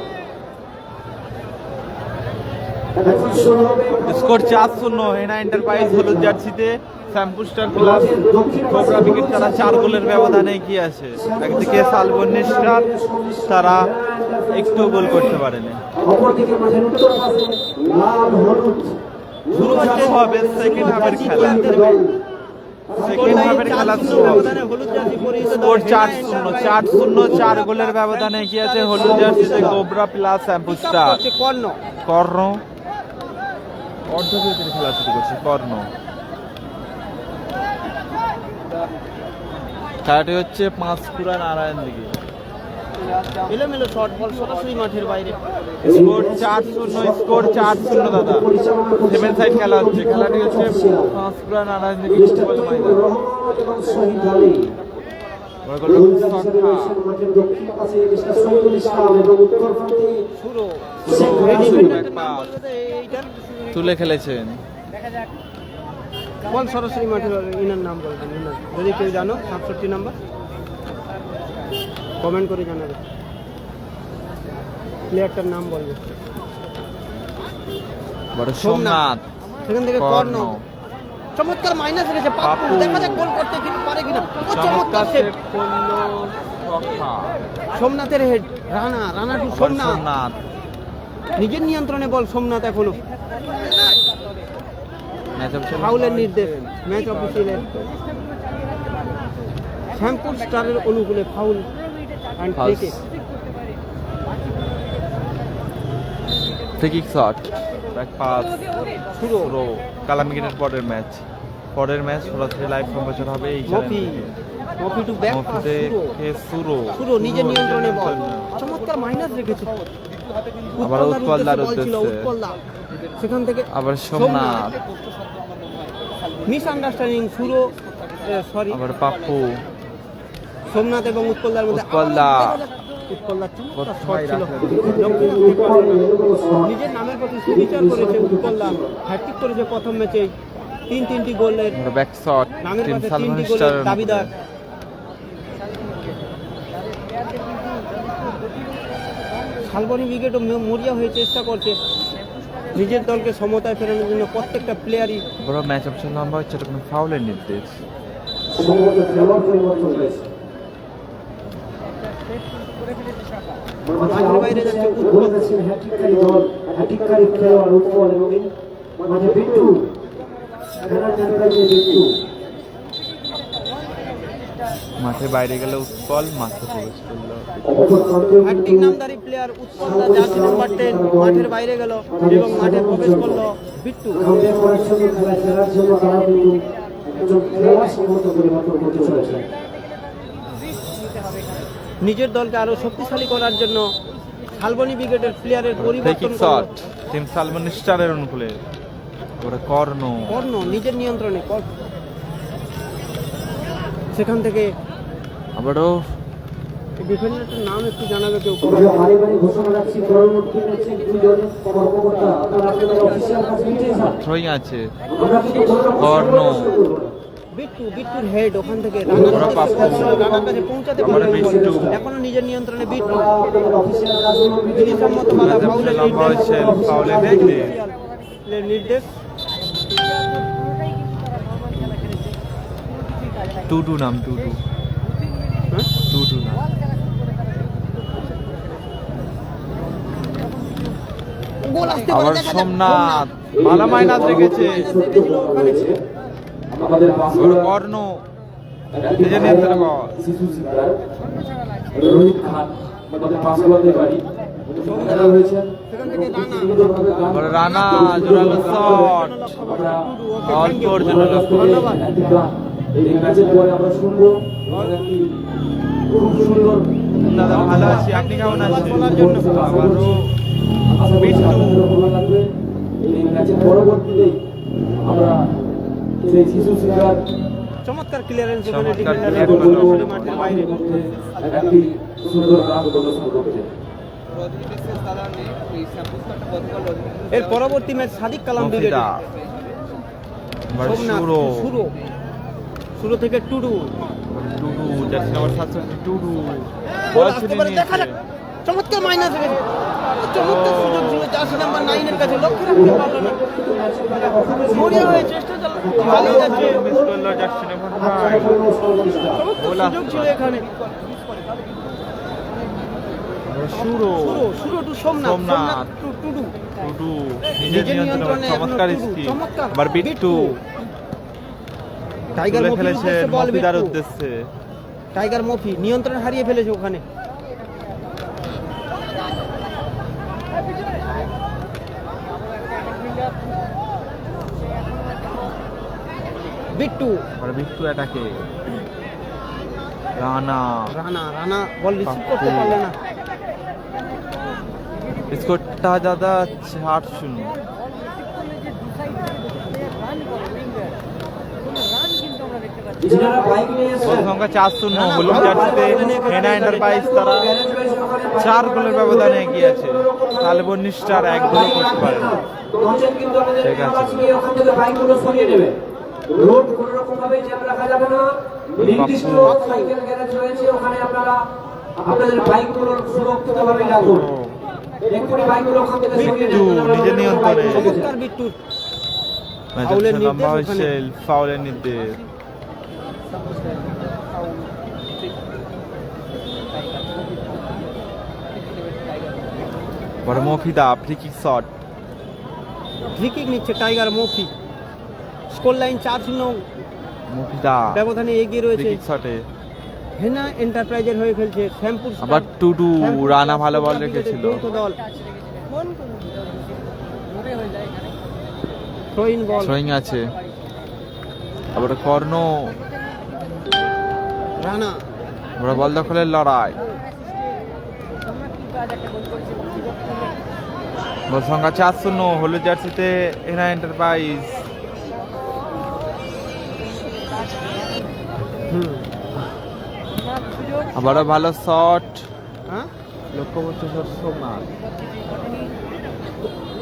A: এখন শুরু হবে
B: স্কোর 4-0 হেনা এন্টারপ্রাইজ হলুদ জার্সিতে শ্যামপুস্টার ক্লাব কোবরা ব্রিগেড তারা 4 গোলের ব্যবধানে এগিয়ে আছে। একদিকে শালবনী স্টার তারা একটু গোল করতে পারেনি।
A: অপরদিকে মাঠের উত্তর পাশে লাল হলুদ
B: শুরু হবে সেকেন্ড হাফের খেলা। সেকেন্ড হাফের খেলা শুরু হবে।
E: ব্যবধানে হলুদ জার্সি পরিহিত
B: স্কোর 4-0 4 গোলের ব্যবধানে এগিয়ে আছে হলুদ জার্সিতে কোবরা প্লাস শ্যামপুস্টার। কর্ণ অর্ধবিরতির খেলা শুরু করছে। কর্ণ খেলাটি হচ্ছে পাঁচপুরা নারায়ণ দিকে।
E: এলোমেলো শর্ট বল সরাসরি মাঠের বাইরে।
B: স্কোর 4-0 দাদা। সেভেন সাইড খেলা হচ্ছে। খেলাটি হচ্ছে পাঁচপুরা নারায়ণ দিকে ফুটবল ময়দান।
A: রহমত এবং শহীদ আলী মাঠের দক্ষিণ পাশে মিস্টার শহীদুল ইসলাম এবং উত্তরপন্থী
E: শুরু
B: তুলে খেলেছেন।
E: বল সরাসরি মাঠের ইনার নাম বলবেন, ইনার যদি কেউ জানো 67 নাম্বার। কমেন্ট করে জানাবে। প্লেয়ারটার নাম বলবে।
B: বড় সোমনাথ
E: সেখান থেকে কর্ণ, চমৎকার মাইনাস রেখেছে পাপ্পু, দেখা যাক গোল করতে কি পারে কিনা। ও চমৎকার সেভ
B: করলো রক্ষা।
E: সোমনাথের হেড, রানা টু সোমনাথ,
B: সোমনাথ
E: নিজের নিয়ন্ত্রণে বল সোমনাথ এখনো।
B: ম্যাচ অফিসিয়াল
E: ফাউলের নির্দেশ ম্যাচ অফিসিয়ালের। শ্যামপুর স্টারের অনুকূলে foul and
B: False.
E: Free kick.
B: Free kick shot, back pass,
E: শুরু
B: থ্রো। কালামিগেটের পরের ম্যাচ সরাসরি লাইভ সম্প্রচার হবে এই
E: মফি,
B: চ্যানেলে।
E: মফি টু ব্যাক পাস,
B: মফিতে সুরো,
E: শুরু নিজের নিয়ন্ত্রণে বল, চমৎকার মাইনাস রেখেছে।
B: আবার উৎপলদার উদ্দেশ্যে।
E: উৎপলদা সেখান থেকে
B: আবার সোমনাথ,
E: মিস আন্ডারস্ট্যান্ডিং শুরু, সরি
B: আবার পাপ্পু,
E: সোমনাথ এবং উৎপলদার মধ্যে
B: উৎপলদা।
E: উৎপলদার চমৎকার শট
B: কোথায়
E: ছিল।
B: রাখলেন?
E: লক্ষ্যমাত্রা পারল না। নিজের নামের প্রতি সুবিচার করেছে উৎপলদা, হ্যাটট্রিক করেছে প্রথম ম্যাচে, তিনটি গোলের
B: ব্যাক শট,
E: নামের
B: টিম
E: কাছে
B: সালমান
E: 3টি গোলের
B: স্টার
E: দাবিদার। শালবনী উইকেটও মরিয়া হয়ে চেষ্টা করছে নিজের দলকে সমতায় ফেরানোর জন্য। প্রত্যেকটা প্লেয়ারই
B: বড় ম্যাচ অপশন লম্বা হচ্ছে, এটা কোনো ফাউলের নির্দেশ।
A: সম্ভবত খেলোয়াড় পরিবর্তন হয়েছে।
E: মাঠের বাইরে যাচ্ছে উৎপল।
A: গোল করেছেন হ্যাট্রিককারী দল, হ্যাট্রিককারী খেলোয়াড় উৎপল এবং মাঝে বিট্টু, খেলার জায়গায় বিট্টু।
B: মাঠে বাইরে গেলে উৎপল, মাঠে প্রবেশ করলো
A: অপর প্রান্তেও
E: হ্যাটট্রিক
A: কিন্তু
E: নামধারী প্লেয়ার উৎপলদা, জার্সি নাম্বার 10 মাঠের বাইরে গেল এবং মাঠে প্রবেশ করলো বিট্টু।
A: কাউন্টার করার জন্য, খেলায় ফেরার জন্য তারা কিন্তু একজন খেলোয়াড় সম্ভবত পরিবর্তন করতে চলেছে।
E: নিজের দলকে আরো শক্তিশালী করার জন্য শালবনী উইকেটের প্লেয়ারের
B: ফ্রি
E: পরিবর্তন
B: কিক
E: করলো।
B: শট, টিম সালমান স্টারের অনুকূলে। ওটা কর্ণ,
E: কর্ণ নিজের নিয়ন্ত্রণে কর্ণ। সেখান থেকে
B: আবারও
E: ডিফেন্ডারটার নাম একটু জানাবে কেউ।
A: তবে বাড়ি বাড়ি ঘোষণা রাখছি, পরবর্তী ম্যাচে দুজন কর্মকর্তা আপনারা আপনাদের অফিসিয়াল কাজ মিটিয়ে যান।
B: থ্রোয়িং আছে,
A: আমরা কিন্তু
B: কর্ণ,
E: বিট্টুর হেড ওখান থেকে
B: বড় পাপ্পু,
E: রানার কাছে পৌঁছাতে
B: আবার
E: পারলেন না।
B: বিট্টু।
E: এখনো নিজের নিয়ন্ত্রণে বিট্টু।
A: আপনাদের অফিসিয়াল কাজগুলো মিটিয়ে যান।
E: সম্মত বাধা, ফাউলের
B: লম্বা হয়েছে, ফাউলের নির্দেশ।
E: নির্দেশ।
B: টুডু নাম, টুডু,
E: হ্যাঁ?
B: টুডু নাম।
E: গোল আসতে পারে,
B: আবার
E: দেখা যাক।
B: সোমনাথ, ভালো মাইনাস রেখেছে।
A: আমাদের
B: বড়
A: বাসুরা
B: কর্ণ, নিজের নিয়ন্ত্রণে বল।
A: শিশু শিকার রোহিত খান আমাদের বাসুরাদের বাড়ি খেলা হয়েছে।
E: সেখান থেকে রানা।
A: সুন্দরভাবে গান
B: বড় রানা, জোরালো শট,
A: আমরা
B: অল্পর জন্য লক্ষ্য।
E: ধন্যবাদ।
A: একটি গান এই ম্যাচের পরে আমরা শুনবো। একটি খুব সুন্দর
B: দাদা ভালো আছি, আপনি কেমন আছেন?
E: বলার জন্য।
B: আবারও
A: আশা করছি আপনাদেরও ভালো লাগবে। এই ম্যাচের পরবর্তীতেই আমরা সেই শিশু শিকার
E: চমৎকার ক্লিয়ারেন্স ওখানে
B: চমৎকার
E: ডিফেন্ডারের
B: clear করলো।
E: মাঠের বাইরে।
A: একটি সুন্দর গান প্রদর্শন করতে।
E: এর পরবর্তী ম্যাচ সাদিক কালাম
B: মফিদা,
E: উইকেটে।
B: এবার
E: সোমনাথ
B: সুরো,
E: শুরু থেকে টুডু।
B: টুডু, জার্সি নাম্বার 67 টুডু,
E: গোল
B: বল
E: আসতে
B: ছিনিয়ে
E: পারে, দেখা
B: নিয়েছে।
E: যাক। চমৎকার মাইনাস রেখেছে। চমৎকার সুযোগ ছিল জার্সি নাম্বার 9 এর কাছে, লক্ষ্য রাখতে পারলো না। মরিয়া হয়ে চেষ্টা চালিয়ে যাচ্ছে।
B: মিস করলো জার্সি নাম্বার 9।
E: চমৎকার সুযোগ ছিল এখানে।
B: সুরো,
E: শুরু টু সোমনাথ,
B: সোমনাথ।
E: সোমনাথ টু টুডু।
B: টুডু, নিজের নিয়ন্ত্রণে চমৎকার
E: এখনো টুডু,
B: স্কিল।
E: চমৎকার।
B: আবার বিট্টু
E: টাইগার
B: তুলে
E: মফির
B: ফেলেছেন
E: উদ্দেশ্যে বল
B: মফিদার
E: বিট্টু।
B: উদ্দেশ্যে।
E: টাইগার মফি নিয়ন্ত্রণ হারিয়ে ফেলেছে ওখানে। বিট্টু,
B: আর বিট্টু অ্যাটাকে। রানা,
E: রানা বল রিসিভ করতে পারলে না।
B: স্কোরটা দাদা 8-0।
A: যারা বাইক নিয়ে
B: গোল
A: এসেছেন
B: সংখ্যা 4-0। হলুদ জার্সিতে হেনা এন্টারপ্রাইজ তারা 4 গোলের ব্যবধানে এগিয়ে আছে। শালবন স্টার 1 গোল করতে পারে না।
A: মঞ্চের কিন্তু আমাদের
B: ঠিক আছে।
A: এলাকাবাসী ওখান থেকে বাইকগুলো সরিয়ে নেবে। রোড কোনো রকম ভাবে জ্যাম রাখা যাবে না। নির্দিষ্ট সাইকেল গ্যারেজ রয়েছে, ওখানে আপনারা আপনাদের বাইকগুলো সুরক্ষিতভাবে রাখুন। এক্ষুনি বাইকগুলো ওখান থেকে সরিয়ে
B: বিট্টু
A: নিন।
B: নিজের নিয়ন্ত্রণে।
E: চমৎকার বিট্টুর
B: ম্যাচের
E: ফাউলের
B: শেষে লম্বা
E: নির্দেশ ওখানে।
B: হুইসেল, ফাউলের নির্দেশ। বড় Mofida free kick shot.
E: Free kick নিচ্ছে টাইগার মফি। স্কোর লাইন 4-0
B: মফিদা
E: ব্যবধানে এগিয়ে
B: ফ্রি
E: রয়েছে।
B: কিক শটে।
E: হেনা এন্টারপ্রাইজের হয়ে খেলছে শ্যামপুর স্টার।
B: আবার টুডু
E: শ্যামপুর
B: রানা
E: স্টার
B: ভালো বল
E: কোবরা
B: রেখেছিল।
E: ব্রিগেডের যৌথ দল। থ্রোইন বল।
B: থ্রোয়িং আছে। আবার কর্ণ,
E: রানা
B: বড় বল দখলের লড়াই। বল সংখ্যা 4-0 হলুদ জার্সিতে হেনা এন্টারপ্রাইজ। আবারও ভালো শট,
E: হ্যাঁ
B: লক্ষ্য করছে সোমনাথ।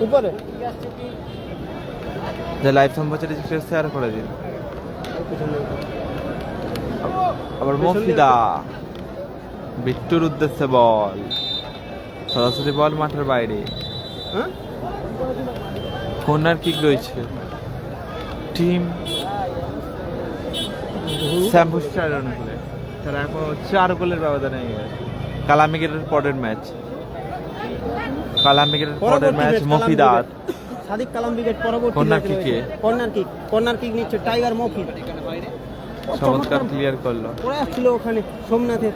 E: উপরে
B: যে লাইভ সম্প্রচার শেয়ার করে দিন। আবার মফিদা বিট্টুর উদ্দেশ্যে বল, সরাসরি বল মাঠের বাইরে।
E: হ্যাঁ
B: কর্নার কিক রয়েছে টিম শ্যামপুস্টার অনুকূলে। তারা এখন 4 গোলের ব্যবধানে এগিয়ে আছে। কালামিগেটের পরের ম্যাচ, কালামিগেটের পরের ম্যাচ মফিদার।
E: সাদিক কালাম ব্রিগেড পরবর্তী
B: কর্নার
E: ম্যাচে
B: কিকে।
E: রয়েছে। কর্নার কিক নিচ্ছে টাইগার মফি।
B: চমৎকার ক্লিয়ার করলো।
E: প্রয়াস ছিল ওখানে সোমনাথের।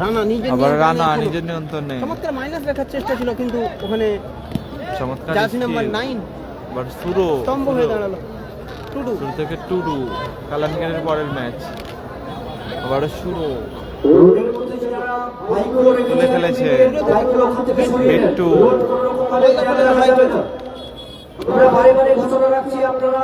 E: রানা নিজের
B: আবার
E: নিয়ন্ত্রণে
B: রানা
E: এখনো।
B: নিজের নিয়ন্ত্রণে।
E: চমৎকার মাইনাস লেখার চেষ্টা ছিল কিন্তু ওখানে
B: চমৎকার
E: জার্সি নাম্বার
B: skill।
E: 9
B: আবার সুরো
E: স্তম্ভ হয়ে দাঁড়ালো। টুডু
B: শুরু থেকে টুডু কালামিগেটের পরের ম্যাচ। আবার সুরো
A: রোডের মধ্যে যারা বাইকগুলো রেখে
B: তুলে ফেলেছে।
A: বাইকগুলো ওখান থেকে সরিয়ে নিন।
B: বিট্টু।
A: রোড কোনো রকম ভাবে জায়গা দেওয়া যাবে না। আমরা বারে বারে ঘোষণা রাখছি, আপনারা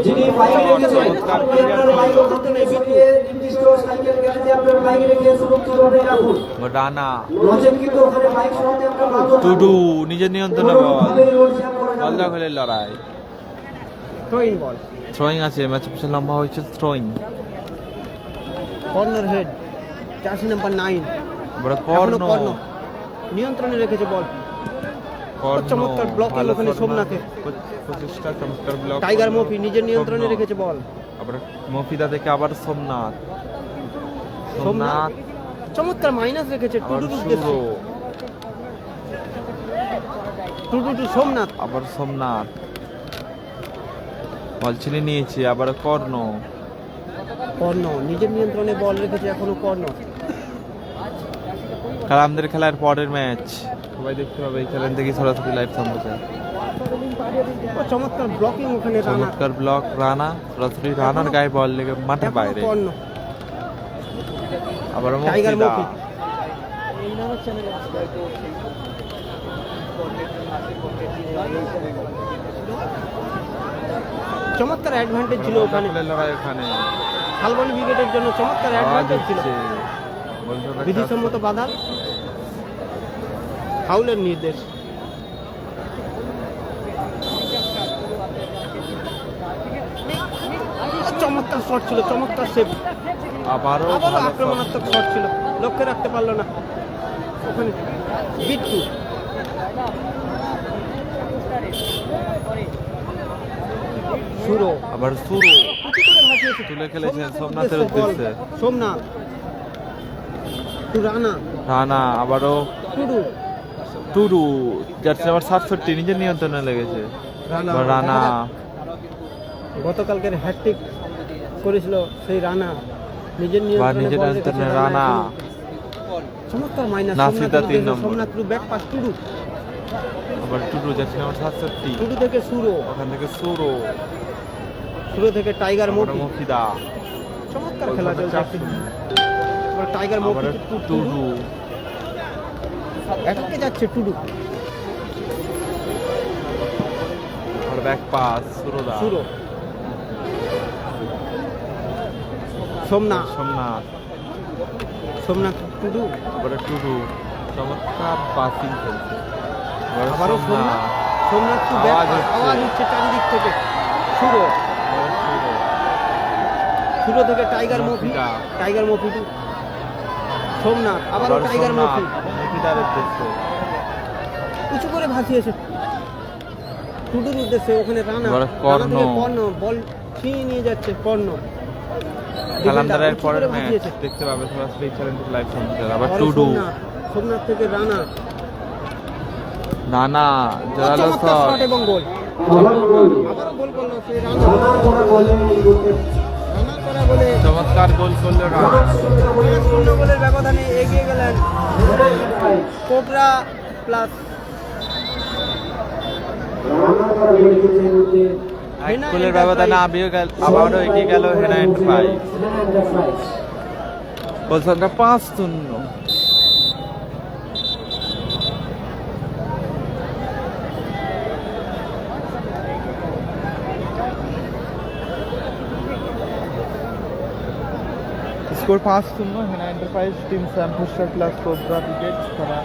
A: যিনি বাইক রেখেছেন আপনি আপনার বাইক ওখান থেকে সরিয়ে নির্দিষ্ট সাইকেল গ্যারেজে আপনার বাইক রেখে সুরক্ষিতভাবে রাখুন।
B: রানা
A: নচেত কিন্তু ওখানে বাইক সরাতে আমরা বাধ্য থাকবো।
B: টুডু নিজের নিয়ন্ত্রণে বল,
A: কোনোভাবেই রোড জ্যাম করা
B: বল
A: যাবে না।
B: দখলের লড়াই।
E: থ্রোইন বল।
B: থ্রোয়িং আছে, ম্যাচ পিছনে লম্বা হয়েছে throwing.
E: Corner head jersey number 9
B: বড়
E: এখনো
B: কর্ণ,
E: কর্ণ নিয়ন্ত্রণে রেখেছে বল।
B: কর্ণ
E: চমৎকার ব্লকিং
B: ভালো
E: ওখানে
B: কর্নার।
E: সোমনাথের।
B: প্রচেষ্টা, চমৎকার ব্লক।
E: টাইগার মফি নিজের নিয়ন্ত্রণে
B: কর্ণ।
E: রেখেছে বল।
B: আবার মফিদা থেকে আবার সোমনাথ,
E: সোমনাথ
B: সোমনাথ
E: চমৎকার মাইনাস রেখেছে
B: আবার
E: টুডুর উদ্দেশ্যে।
B: সুরো,
E: টুডু টু সোমনাথ।
B: আবার সোমনাথ বল ছিনে নিয়েছে। আবার কর্ণ,
E: কর্ণ নিজের নিয়ন্ত্রণে বল রেখেছে এখনো কর্ণ।
B: কালামদের খেলার পরের ম্যাচ সবাই দেখতে পাবে এই চ্যানেল থেকে সরাসরি লাইভ সম্প্রচার।
E: ও চমৎকার ব্লকিং ওখানে রানা।
B: চমৎকার ব্লক রানা, সরাসরি রানার গায়ে বল লেগে মাঠের
E: এখনো
B: বাইরে।
E: কর্ণ।
B: আবার
E: টাইগার
B: মফিদা,
E: মফি।
B: চমৎকার অ্যাডভান্টেজ ছিল ওখানে লড়াই ওখানে
E: শালবনী ব্রিগেডের জন্য চমৎকার
B: আওয়াজ
E: অ্যাডভান্টেজ ছিল।
B: হচ্ছে বলতে
E: বিধিসম্মত বাধা, ফাউলের নির্দেশ। চমৎকার শট ছিল, চমৎকার সেভ।
B: আবারও
E: আবারও
B: ভালো
E: আক্রমণাত্মক
B: shot।
E: শট ছিল, লক্ষ্যে রাখতে পারলো না ওখানে বিট্টু। সুরো
B: আবার সুরো
E: কুচি করে ভাসিয়েছে।
B: তুলে খেলেছেন
E: সোমনাথের
B: সোমনাথের
E: উদ্দেশ্যে
B: উদ্দেশ্যে।
E: বল। সোমনাথ টু রানা,
B: রানা আবারও
E: টুডু
B: টুডু জার্সি নাম্বার 67 নিজের নিয়ন্ত্রণে লেগেছে।
E: রানা।
B: আবার রানা
E: গতকালকের হ্যাটট্রিক করেছিল সেই রানা, নিজের
B: বা
E: নিয়ন্ত্রণে
B: নিজের
E: বল রেখেছে
B: নিয়ন্ত্রণে রানা।
E: চমৎকার মাইনাস।
B: নাফিদা 3 নম্বর।
E: Somnath to back pass Tudu,
B: আবার টুডু জার্সি নাম্বার 67
E: টুডু থেকে সুরো,
B: ওখান থেকে সুরো,
E: সুরো থেকে টাইগার
B: আবার
E: মফি।
B: মফিদা,
E: চমৎকার খেলা চলছে। এবার টাইগার
B: আবার
E: মফি টু
B: টুডু,
E: একাকে যাচ্ছে টুডু,
B: আর ব্যাক পাস সুরোদা,
E: সুরো, সোমনাথ,
B: সোমনাথ,
E: সোমনাথ টুডু,
B: আবার টুডু চমৎকার পাসিং খেলছে। আবার
E: আবারও
B: সোমনাথ,
E: সোমনাথ টু
B: আওয়াজ হচ্ছে।
E: আওয়াজ হচ্ছে চারিদিক থেকে। সুরো থেকে টাইগার মফি,
B: মফিটা।
E: টাইগার মফি টু সোমনাথ, আবারও টাইগার মফি
B: মফিটার উদ্দেশ্যে
E: উঁচু করে ভাসিয়েছে টুডুর উদ্দেশ্যে। ওখানে রানা,
B: এবার
E: রানা
B: কর্ণ।
E: থেকে কর্ণ বল ছিনিয়ে নিয়ে যাচ্ছে কর্ণ।
B: কালান্দারের
E: উঁচু
B: পরের
E: করে
B: ম্যাচ
E: ভাসিয়েছে।
B: দেখতে পাবে সরাসরি চ্যানেল লাইভ সম্প্রচার। আবার
E: আবারও
B: টুডু,
E: সোমনাথ, সোমনাথ থেকে রানা,
B: নানা জোরালো
E: চমৎকার
B: শট।
E: শট এবং গোল।
A: আবারও গোল।
E: আবারও গোল করলো সেই রানা।
A: রানার করা গোলে এই গোলকে
E: রানা করা গোলে
B: চমৎকার গোল করলো রানা।
E: 0 গোলের ব্যবধানে এগিয়ে গেলেন কোবরা প্লাস।
A: রানার করা গোলে কিন্তু এই মুহূর্তে
B: এক গোলের ব্যবধানে আবারও এগিয়ে গেল হেনা এন্টারপ্রাইজ।
A: হেনা এন্টারপ্রাইজ।
B: গোল সংখ্যা 5-0। স্কোর 5-0। হেনা এন্টারপ্রাইজ টিম স্যাম্পুস্টার প্লাস কোবরা ব্রিগেড তারা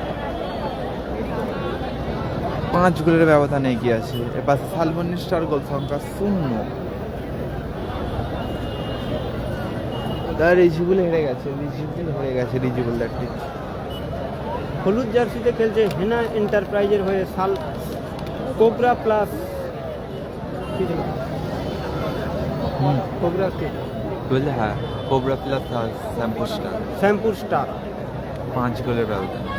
B: 5 গোলের ব্যবধানে এগিয়ে আছে। এপাশে সালমনি স্টার গোল সংখ্যা 0। রিজিবুল হেরে গেছে, রিজিবুল একটি।
E: হলুদ জার্সিতে খেলছে হেনা এন্টারপ্রাইজের হয়ে সাল কোবরা প্লাস কোবরা কে
B: বললে হ্যাঁ, কোবরা প্লাস স্যাম্পুস্টার
E: শ্যামপুর স্টার।
B: 5 গোলের ব্যবধানে।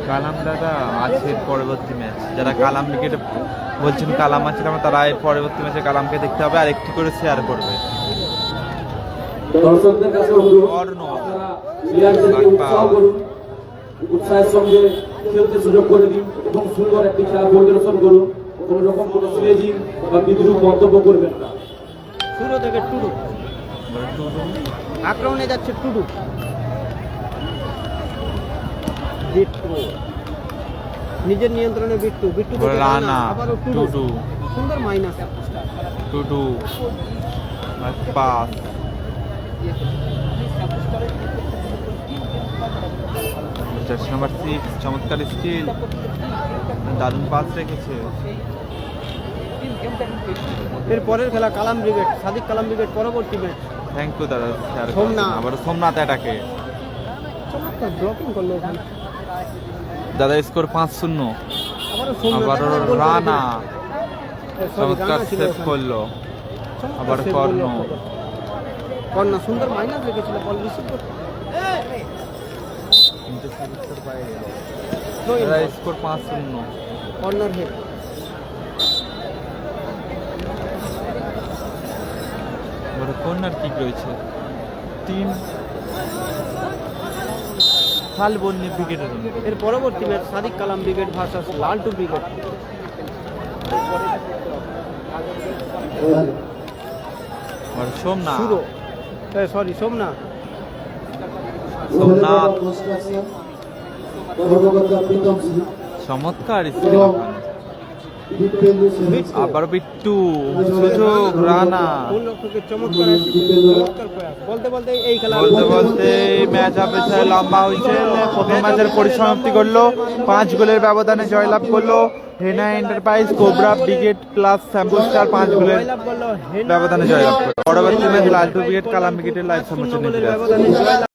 B: কালাম দাদা আছে পরবর্তী ম্যাচ। যারা কালাম উইকেটে বলছেন কালাম আছে, তারা এর পরবর্তী ম্যাচে কালামকে দেখতে হবে আর একটি করে শেয়ার করবে।
A: দর্শকদের কাছে অনুরোধ,
B: কর্ণ।
A: আপনারা প্লেয়ারদেরকে উৎসাহ করুন, উৎসাহের সঙ্গে খেলতে সুযোগ করে দিন এবং সুন্দর একটি খেলা পরিদর্শন করুন। কোনো রকম কোনো স্লেজিং বা বিদ্রুপ মন্তব্য করবেন না।
E: শুরু থেকে টুডু আক্রমণে যাচ্ছে টুডু। বিট্টু নিজের নিয়ন্ত্রণে, বিট্টু বিট্টু থেকে
B: রানা,
E: রানা, আবারও টুডু।
B: টুডু,
E: সুন্দর minus.
B: Tudu pass. Jersey number 6 চমৎকার স্কিল, দারুণ পাস রেখেছে।
E: এর পরের খেলা কালাম ব্রিগেড, সাদিক কালাম ব্রিগেড পরবর্তী ম্যাচ।
B: থ্যাংক ইউ দাদা শেয়ার করার
E: সোমনাথ।
B: জন্য। আবার সোমনাথ অ্যাটাকে
E: চমৎকার ব্লকিং করলো ওখানে।
B: দাদা স্কোর 5-0।
E: আবারও সোমনাথ
B: আবার
E: একটা গোল
B: রানা
E: করেছে।
B: চমৎকার
E: রানা ছিল
B: সেভ
E: ওখানে।
B: করলো।
E: চমৎকার
B: আবার
E: save
B: কর্ণ।
E: করলো। কর্ণ সুন্দর মাইনাস রেখেছিল, বল রিসিভ করতে।
B: দাদা score 5-0।
E: Corner head.
B: Corner kick রয়েছে 3 শালবনী ব্রিগেডের জন্য।
E: এর পরবর্তী ম্যাচ সাদিক কালাম ব্রিগেড ভার্সাস লালটু ব্রিগেড।
B: আর সোমনাথ,
E: শুরু সরি সোমনাথ।
B: সোমনাথ
A: কর্মকর্তা প্রীতম সিং
B: চমৎকার স্কিল।
A: এবং
B: আবার বিট্টু, সুযোগ, রানা।
E: কোন লক্ষ্যকে চমৎকার প্রয়াস। বলতে বলতে এই খেলা
B: বলতে ম্যাচ হবে লম্বা হয়েছে। প্রথম ম্যাচের পরিসমাপ্তি করলো 5 গোলের ব্যবধানে জয়লাভ করলো হেনা এন্টারপ্রাইজ। কোবরা ব্রিগেড প্লাস স্যাম্পুস্টার 5 গোলের
E: জয়লাভ করলো হেনা
B: ব্যবধানে জয়লাভ করলো। পরবর্তী ম্যাচ লালটু ব্রিগেড কালাম ব্রিগেডের লাইভ সম্প্রচার
E: গোলের
B: নিতে
E: ব্যবধানে জয়লাভ